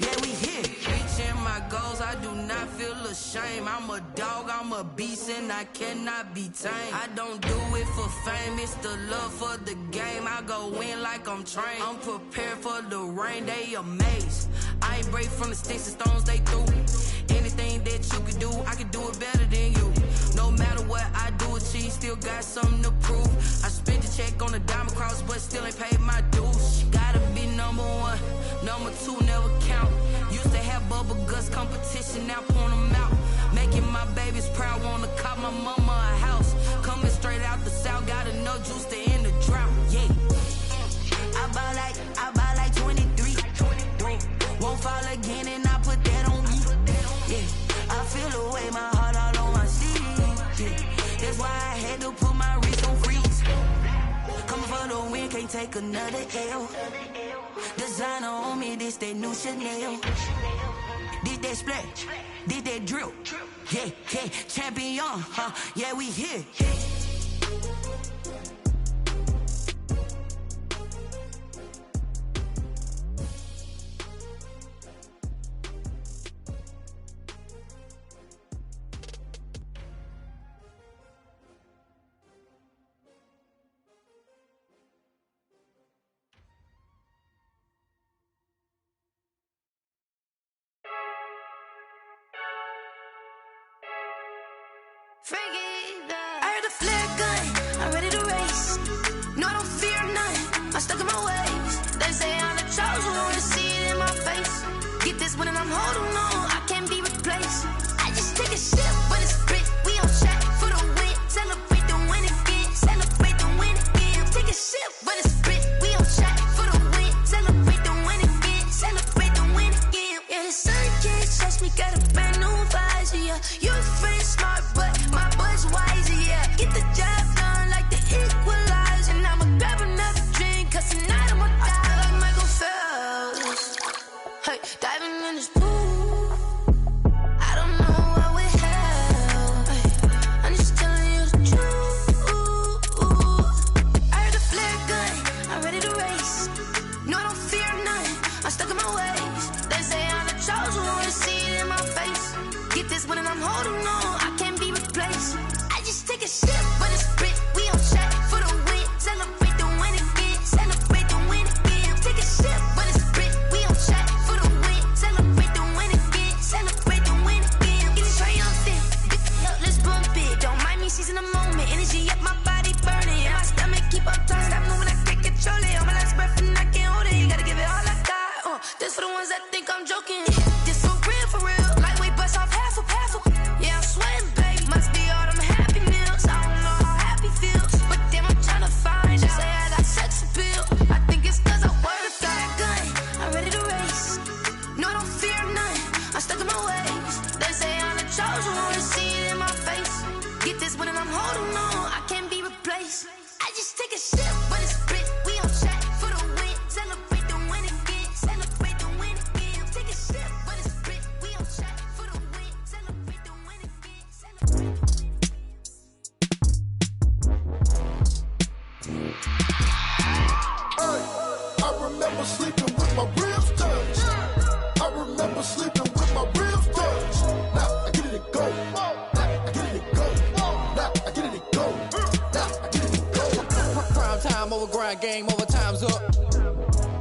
yeah, we here. Reaching my goals, I do not feel ashamed. I'm a dog, I'm a beast, and I cannot be tamed. I don't do it for fame, it's the love for the game. I go in like I'm trained. I'm prepared for the rain, they amazed. I ain't break from the sticks and stones they threw. Anything that you could do, I could do it better than you. No matter what I do, achieve, still got something to prove. I spent the check on the diamond cross, but still ain't paid my dues. Gotta be number 1, number 2 never count. Used to have bubble guts competition, now point them out. Making my babies proud, wanna cop my mama a house. Coming straight out the south, gotta know juice to end the drought. Yeah, I buy like 23. Won't fall again and I put that on me. Yeah, I feel the way, my heart all on my sleeve. Yeah, that's why I had to put my wrist on freeze. Coming for the win, can't take another L. Designer on me, this that new Chanel. Did that splash, did that drill. Yeah, champion, yeah, we here. I heard the flare gun, I'm ready to race. No, I don't fear none, I'm stuck in my ways. They say I'm the chosen one, to see it in my face. Get this one and I'm holding on, I can't be replaced. I just take a sip, but it's split, we on shot for the win. Celebrate the win again, celebrate the win again. Take a sip, but it's split, we on shot for the win. Celebrate the win again, celebrate the win again. Yeah, the sun can't touch me, got a brand new visor, yeah. You friend smart, but my boy's wiser, yeah. Get the job done like the equalizer. And I'ma grab another drink, cause tonight I'ma die like Michael Phelps. Hey, diving in this pool, I don't know what we have. Hey, I'm just telling you the truth. I heard the flare gun, I'm ready to race. No, I don't fear none, I'm stuck in my ways. They say I'm the chosen one, to see it in my face. Get this one and I'm holding on, I can't be replaced. I just take a sip, but it's split, we on shot for the win. Celebrate the win again, celebrate the win again. Take a sip, but it's split, we on shot for the win. Celebrate the win again, celebrate the win again. Get it triumphant, let's bump it. Don't mind me seizing the moment, energy up my body burning. And my stomach keep up turning, stop moving, I can't control it. On my last breath and I can't hold it, you gotta give it all I got. This for the ones that think I'm joking. This for real, lightweight bust off half a. Yeah, I'm sweating, babe. Must be all them happy meals. I don't know how happy feels, but damn, I'm tryna find out. Say I got sex appeal. I think it's cause I work that gun. I'm ready to race. No, I don't fear none, I'm stuck in my ways. They say I'm the chosen one, to see it in my face. Get this one and I'm holding on, I can't be replaced. over grind, game over, time's up.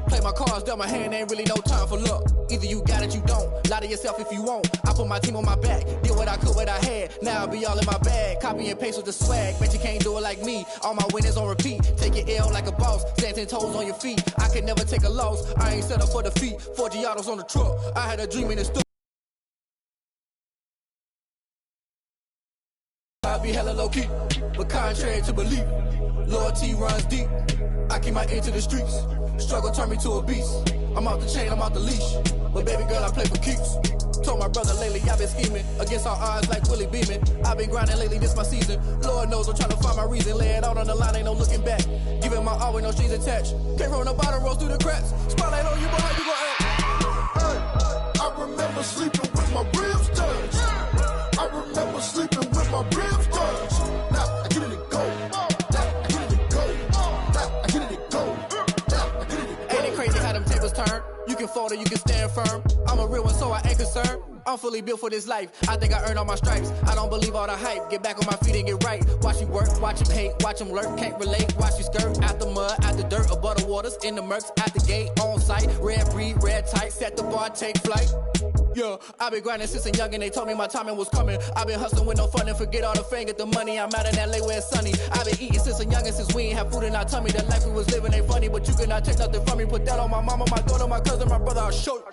Play my cards, dealt my hand, ain't really no time for luck. Either you got it, you don't. Lie to yourself if you won't. I put my team on my back, did what I could, what I had. Now I'll be all in my bag, copy and paste with the swag. Bet you can't do it like me. All my winners on repeat. Take your L like a boss, stand 10 toes on your feet. I can never take a loss. I ain't set up for defeat. 4 Giottos on the truck. I had a dream in the studio. I be hella low key, but contrary to belief, loyalty runs deep. I keep my ear to the streets. Struggle turned me to a beast. I'm off the chain, I'm off the leash. But baby girl, I play for keeps. Told my brother lately, I've been scheming against all odds like Willie Beeman. I've been grinding lately, this my season. Lord knows I'm trying to find my reason. Lay it out on the line, ain't no looking back. Giving my all with no strings attached. Came from the bottom, rose through the cracks. Spotlight on you, boy, how you gon' act? I remember sleeping with my ribs touched. I remember sleeping with my ribs touched. Now I get it to go. Now I get it to go. Now I get it to go. Now I get it to go. Ain't it crazy how them tables turn? You can fold or you can stand firm. I'm a real one, so I ain't concerned. I'm fully built for this life. I think I earned all my stripes. I don't believe all the hype. Get back on my feet and get right. Watch you work, watch him hate, watch him lurk. Can't relate, watch you skirt. Out the mud, out the dirt, above the waters, in the murks, at the gate, on site. Red breed, red tight, set the bar, take flight. Yeah, I been grinding since a youngin', they told me my timing was coming. I been hustling with no fun and forget all the fame, get the money. I'm out in LA where it's sunny. I been eating since a youngin', since we ain't have food in our tummy. The life we was living ain't funny, but you cannot take nothing from me. Put that on my mama, my daughter, my cousin, my brother, I'll show you.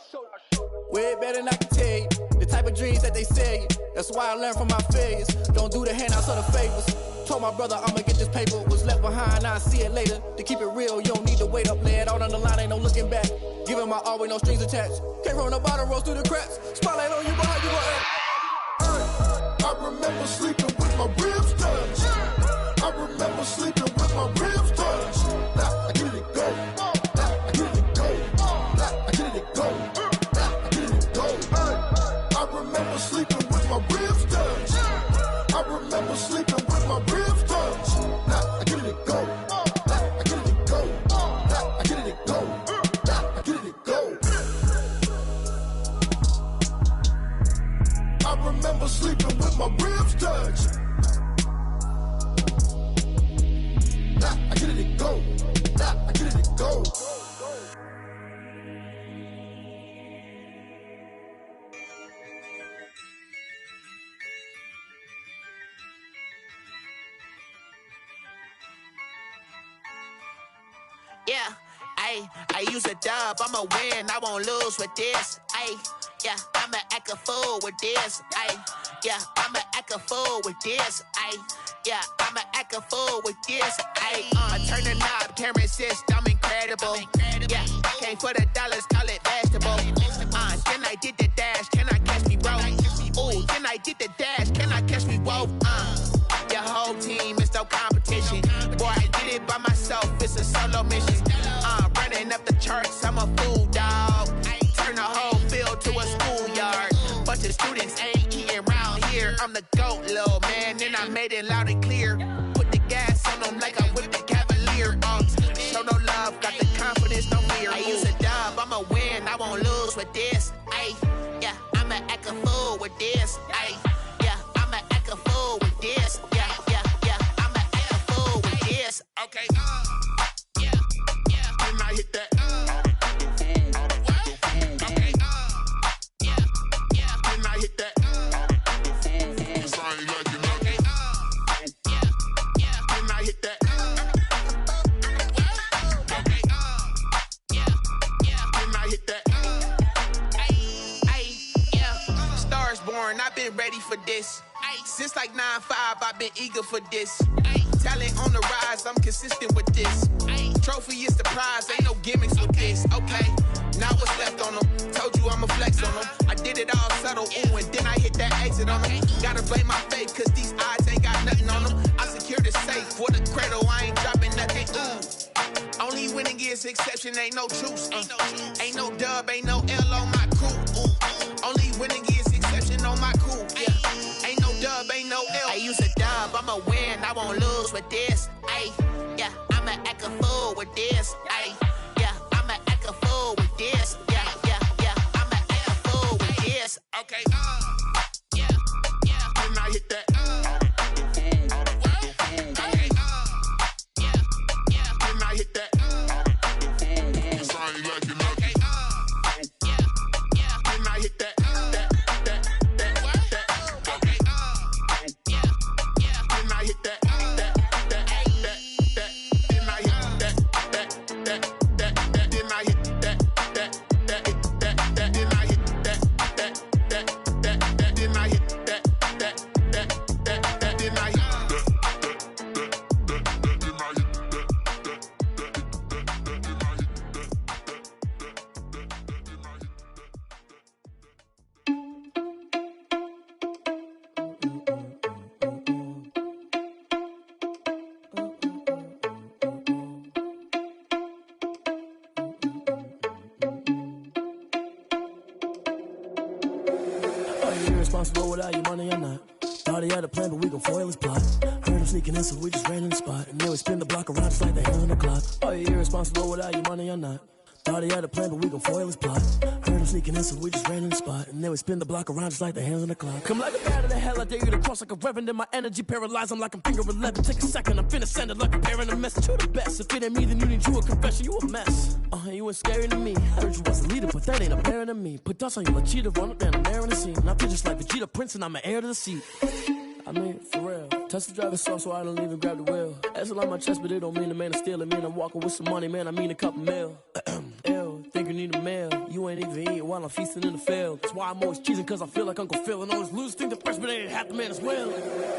Way better than I can tell you. The type of dreams that they sell you. That's why I learned from my failures. Don't do the handouts or the favors. Told my brother I'ma get this paper. Was left behind, I'll see it later. To keep it real, you don't need to wait up. Lay it out on the line, ain't no looking back. Giving my all with no strings attached. Came from the bottom, rose through the cracks. Spotlight on you, boy, how you gon' act? I remember sleeping with my ribs touched. I remember sleeping with my ribs touched. Now I get it to go. Now I get it to go. Now I get it to go. Now I get it to go. I remember sleeping with my ribs touched. I remember sleeping with my ribs touched. Now I get it to go. Now I get it to go. Now I get it to go. Now I get it to go. I remember sleeping with my ribs touched. Now I get it to go. Now I get it to go. Yeah, I use a dub, I'ma win, I won't lose with this. Yeah, I'ma act a fool with this. Yeah, I'ma act a fool with this. Yeah, I'ma act a fool with this. I turn the knob, camera assist, I'm incredible. Yeah, came for the dollars, call it vegetable. Then I did the dash, can I catch me, bro? Ooh, then I did the dash, can I catch me, whoa? Your whole team is no competition. Boy, I did it by myself, it's a solo mission. Running up the charts, I'm a fool, dog. Turn the whole field to a schoolyard. Bunch of students ain't eating round here. I'm the GOAT, little man, and I made it loud and clear. Put the gas on them like I'm with the Cavalier. Show no love, got the confidence, no fear. I use a dub, I'ma win, I won't lose with this. Yeah, I'ma act a fool with this. Yeah, I'ma act a fool with this. Yeah, I'ma act a fool with this. Okay, yeah, and I hit that. Okay, yeah, and I hit that. Cause I ain't like it, okay, yeah, and I hit that. Okay, yeah, and I hit that. Yeah, stars born, I've been ready for this. Since like 9-5, I've been eager for this. Talent on the rise, I'm consistent with this. Trophy is the prize, ain't no gimmicks with this. Okay, now what's left on them? Told you I'ma flex on them. I did it all subtle, ooh, and then I hit that exit on them. Gotta blame my faith, cause these odds ain't got nothing on them. I secure the safe for the cradle, I ain't dropping nothing, ooh. Only winning is exception, ain't no truce. Ain't no dub, ain't no L on my crew. Ooh. Only winning is exception on my crew. Yeah. Ain't no dub, ain't no L. I use a dub, I'ma win, I won't lose with this. Yeah, I'ma act a fool with this. Yeah, I'ma act a fool with this. Yeah, I'ma act a fool with this. Okay, yeah, and I hit that. Okay, yeah, and I hit irresponsible without your money or not. Thought he had a plan, but we gon' foil his plot. Heard him sneaking in, so we just ran in the spot. And then we spin the block around just like the hand on the clock. Are you irresponsible without your money or not? Thought he had a plan, but we gon' foil his plot. Heard him sneaking in, so we just ran in the spot. And then we spin the block around just like the hands on the clock. Come like a bat of the hell, I dare you to cross like a reverend. In my energy paralyzed, I'm like I'm finger 11. Take a second, I'm finna send it like a parent a message. You the best, if it ain't me, then you need you a confession. You a mess, you ain't scary to me. I heard you was a leader, but that ain't apparent to me. Put dust on you like cheetah, run up down the air in the scene. And I feel just like Vegeta Prince, and I'm an heir to the seat. I mean, for real. Touch the driver's soft, so I don't even grab the wheel. That's a lot on my chest, but it don't mean the man is stealing. Man, I'm walking with some money, man, I mean a couple mil. Ew, think you need a meal. You ain't even eating while I'm feasting in the field. That's why I'm always cheesing, cause I feel like Uncle Phil. And always lose, think the freshman ain't half the man as well.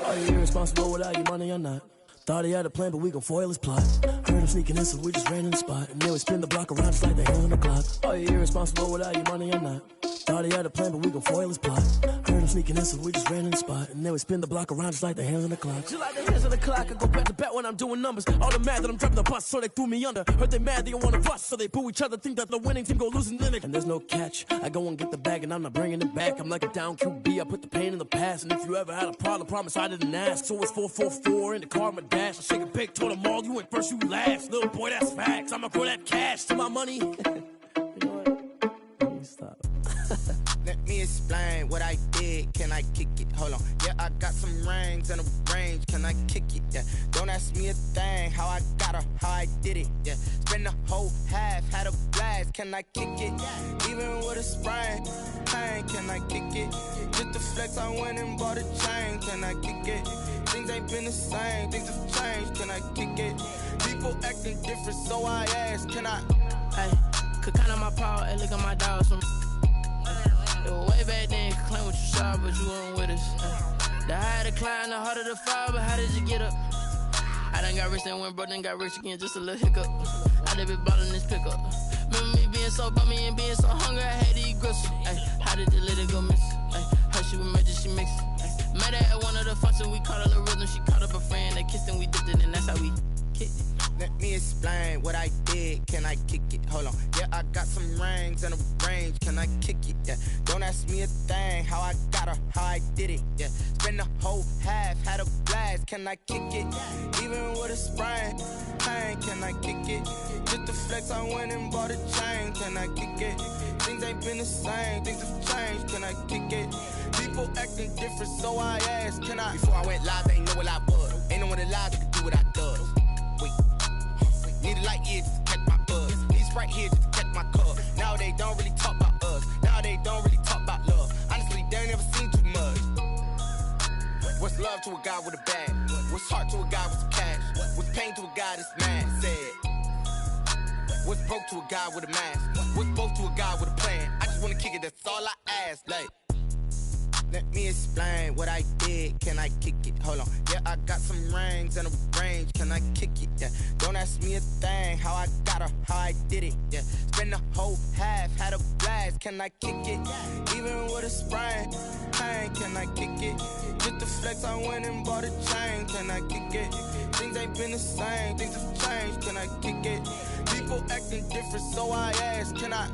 Are you irresponsible without your money or not? Thought he had a plan, but we gon' foil his plot. Heard him sneaking in, so we just ran in the spot. And then we spin the block around just like the hand on the clock. Are you irresponsible without your money or not? Thought he had a plan, but we gon' foil his plot. Heard him sneaking in, so we just ran in the spot. And then we spin the block around just like the hands on the clock. Just like the hands on the clock, I go back to back when I'm doing numbers. All the mad that I'm driving the bus, so they threw me under. Heard they mad, they don't wanna bust, so they boo each other. Think that the winning team go losing in it. And there's no catch. I go and get the bag, and I'm not bringing it back. I'm like a down QB, I put the pain in the past. And if you ever had a problem, promise I didn't ask. So it's 4-4-4 in the car, my dash. I shake a big, told them all, you went first, you last. Little boy, that's facts. I'ma grow that cash to my money. You know what? Let me stop. Let me explain what I did. Can I kick it? Hold on. Yeah, I got some rings and a range. Can I kick it? Yeah. Don't ask me a thing. How I got her, how I did it. Yeah. Spend the whole half, had a blast. Can I kick it? Even with a sprain. Pain, can I kick it? Just the flex, I went and bought a chain. Can I kick it? Things ain't been the same. Things have changed. Can I kick it? People acting different, so I ask. Can I? Hey, could count on my power and look at my dogs from. It was way back then, could claim what you saw, but you weren't with us. The higher the climb, the harder the fall, but how did you get up? I done got rich, then went broke, then got rich again, just a little hiccup. I done been ballin' this pickup. Remember me being so bummy and being so hungry, I had to eat gristle. How did the little go miss? Her she was magic, she mixed. Met her at one of the functions, we caught a little rhythm, she caught up a friend, they kissed and we dipped it, and that's how we kicked it. Let me explain what I did. Can I kick it? Hold on. Yeah, I got some rings and a range. Can I kick it? Yeah. Don't ask me a thing. How I got her, how I did it. Yeah. Spend the whole half, had a blast. Can I kick it? Even with a sprain. Pain, can I kick it? Just the flex, I went and bought a chain. Can I kick it? Things ain't been the same. Things have changed. Can I kick it? People acting different, so I asked. Can I? Before I went live, they ain't know what I was. Ain't no one alive that could do what I does. Need a light year just to catch my buzz. Need Sprite here just to catch my cup. Now they don't really talk about us. Now they don't really talk about love. Honestly, they ain't never seen too much. What's love to a guy with a bag? What's heart to a guy with some cash? What's pain to a guy that's mad? Said. What's broke to a guy with a mask? What's both to a guy with a plan? I just wanna kick it, that's all I ask. Like, let me explain what I did. Can I kick it? Hold on. Yeah, I got some rings and a range. Can I kick it? Yeah. Don't ask me a thing. How I got her, how I did it. Yeah. Spend the whole half, had a blast. Can I kick it? Even with a sprain. Pain, can I kick it? Just the flex, I went and bought a chain. Can I kick it? Things ain't been the same. Things have changed. Can I kick it? People acting different, so I ask. Can I?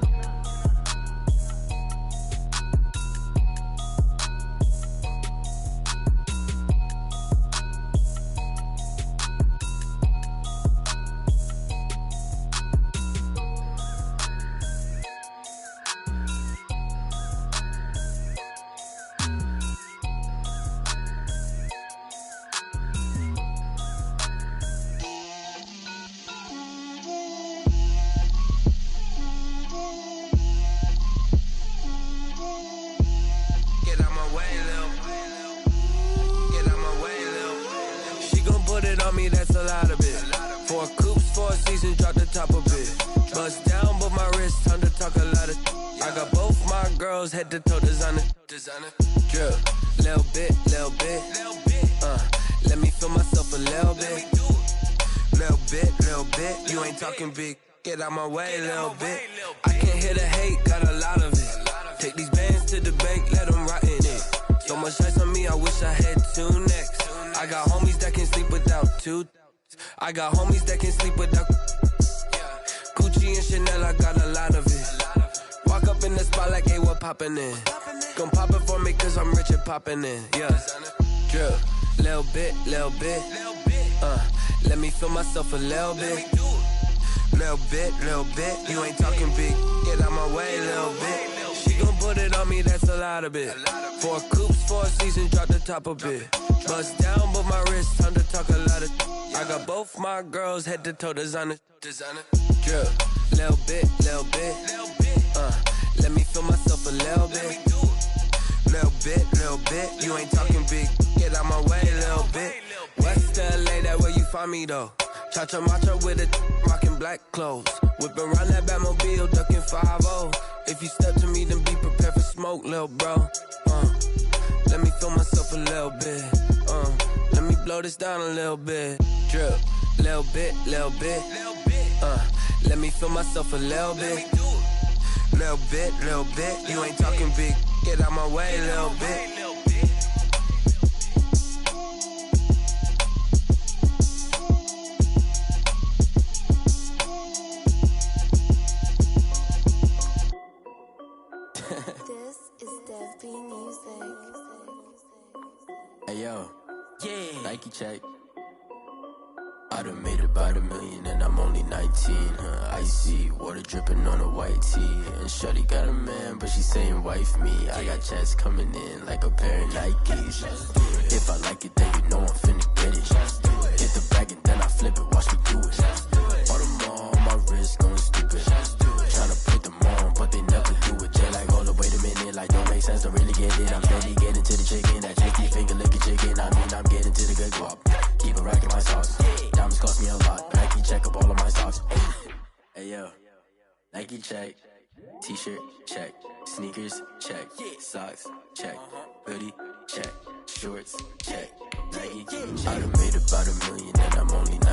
That's a lot of it. 4 coops, 4 seasons, drop the top of it. Bust down, but my wrist, time to talk a lot of. I got both my girls head to toe designer. Drip, little bit. Let me feel myself a little bit. Little bit. You ain't talking big. Get out my way, little bit. I can't hear the hate, got a lot of it. Take these bands to the bank, let them rot in it. So much ice on me, I wish I had 2 necks. I got homies that can sleep without 2. I got homies that can sleep without Gucci and Chanel, I got a lot of it. Walk up in the spot like, hey, what poppin' in? Gon' pop it for me cause I'm rich and poppin' in. Yeah, drip, little bit. Let me feel myself a little bit. Little bit. You ain't talking big. Get out my way, little bit. She gon' put it on me, that's a lot of it. 4 coops, 4 seasons, drop the top a bit. Bust down, but my wrist, time to talk a lot of. I got both my girls head to toe designer. Drip, little bit. Let me feel myself a little bit. Little bit. You ain't talking big. Get out my way, little bit. West LA, that where you find me though. Cha-cha matcha with it, rockin' black clothes. Whippin' around that Batmobile, duckin' 5-0. If you step to me, then be prepared for smoke, lil' bro. Let me feel myself a little bit. Let me blow this down a little bit. Drip, little bit. Let me feel myself a little bit. Little bit. You ain't talking big. Get out my way, little bit. Hey yo, yeah. Nike check. I done made about $1 million and I'm only 19. Icy water dripping on a white tee. And shorty got a man, but she saying wife me. I got checks coming in like a pair of Nikes. If I like it, then you know I'm finna get it. Get the bag and then I flip it. Watch me do it. All them on my wrist going stupid. Tryna put them on, but they never do it. Jay like, hold up, wait a minute. Like, don't make sense, don't really get it. I'm steady getting to the chicken. That tasty finger licking chicken. I mean, I'm getting to the good guap. Keep a rack in my sauce. Diamonds cost me a lot. Nike check up all of my stocks. Hey yo, Nike check. T-shirt check. Sneakers check. Socks check. Hoodie check. Shorts check. Nike check. I done made about $1 million and I'm only 19.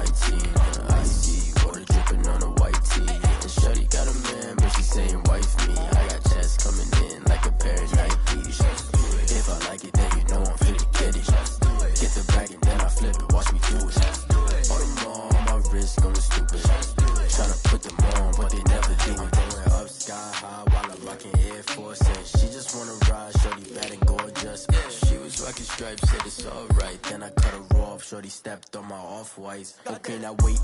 I see water dripping on a white tee. And shorty got a man, but she saying wife me. I got checks coming in like a pair of Nikes. If I like it, then you know I'm finna get it. Get the bag and then I flip it. Watch me do it. All them on my wrist going stupid. Tryna put them on, but they never do it. Going up sky high while I'm rocking Air Force. And she just wanna ride, shorty bad and gorgeous. She was rocking stripes, said it's alright. Then I cut her off, shorty stepped on my off-whites. Okay, now wait.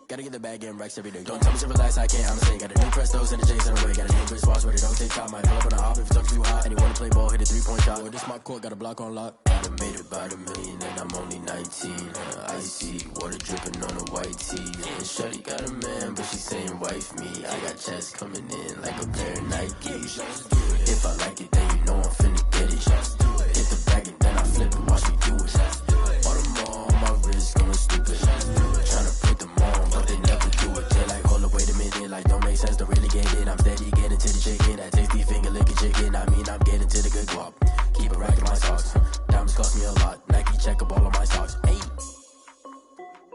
Gotta get the bag and racks every day. Don't tell me to relax, I can't, I'm saying. Got a new Prestos and a J's in the way. Got a new bitch boss, but it don't take time. Might pull up on a hop if it's up too hot. And you wanna play ball, hit a 3-point shot. Well, this my court, got a block on lock. I done made about $1 million and I'm only 19. Icy water dripping on a white tee. And shorty got a man, but she saying wife me. I got checks coming in like a pair of Nikes. If I like it, then you know I'm finna get it. Hit the bag and then I flip it. Watch me do it. All them on my wrist going stupid. Tryna put them on, but they never do it. They like, hold up, wait a minute. Like, don't make sense, don't really get it. I'm steady getting to the chicken. That tasty finger licking chicken. I mean, I'm getting to the good guap. Keep a rack in my socks. Diamonds cost me a lot. Nike check up all of my stocks.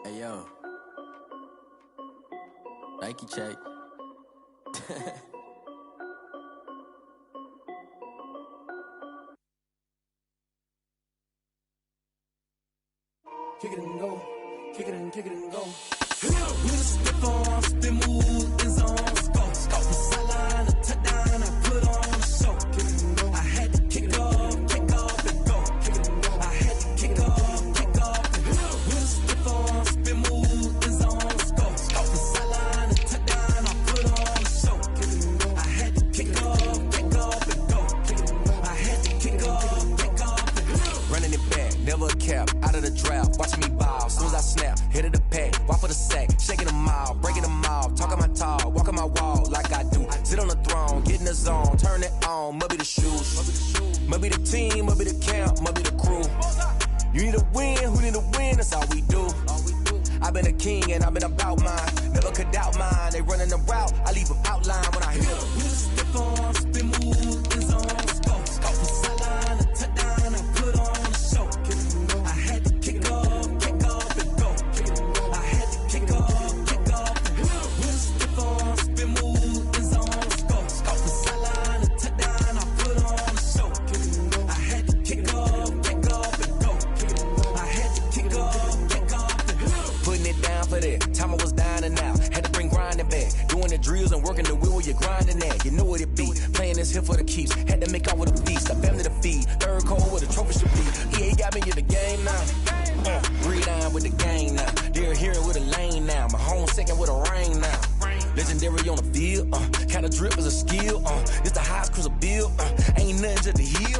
Hey yo, Nike check. Kick it and go. Kick it and go. With a step on, spin move, in zone, go. From sideline to touchdown, I put on a show. I had to kick off and go. I had to kick off and go. With a step on, spin move, in zone, go. From sideline to touchdown, I put on a show. I had to kick off and go. I had to kick off and go. Running it back, never a cap, out of the draft, watching me ball. Soon as I snap, hit of the pack, walk for the sack, shaking them out, breaking them out, talking my talk, walking my wall like I do. Sit on the throne, get in the zone, turn it on, must be the shoes, must be the team, must be the camp, must be the crew. You need a win, who need a win, that's all we do. I've been a king and I've been about mine, never could doubt mine. They running the route, I leave them outline when I hit them. With a step on, spin move, in zone, go. From sideline to touchdown, I put on a show. I had to kick off and go. I had to kick off and go. With a step on, spin move, in zone, go. From sideline to touchdown, I put on a show. I had to kick off and go. I had to kick off and go. Putting it down for that, time I was dying and out. Had to bring grinding back, doing the drills and working the wheel where you're grinding at. You know what it be. it's here for the keeps. Had to make out with a beast, a family to feed. Third cold with a trophy should be. EA got me in the game now. Breed on with the game now. They're here with a lane now. My home second with a rain now. Legendary on the field, kinda drip is a skill. It's the highest cruiser bill. Ain't nothing to the heel.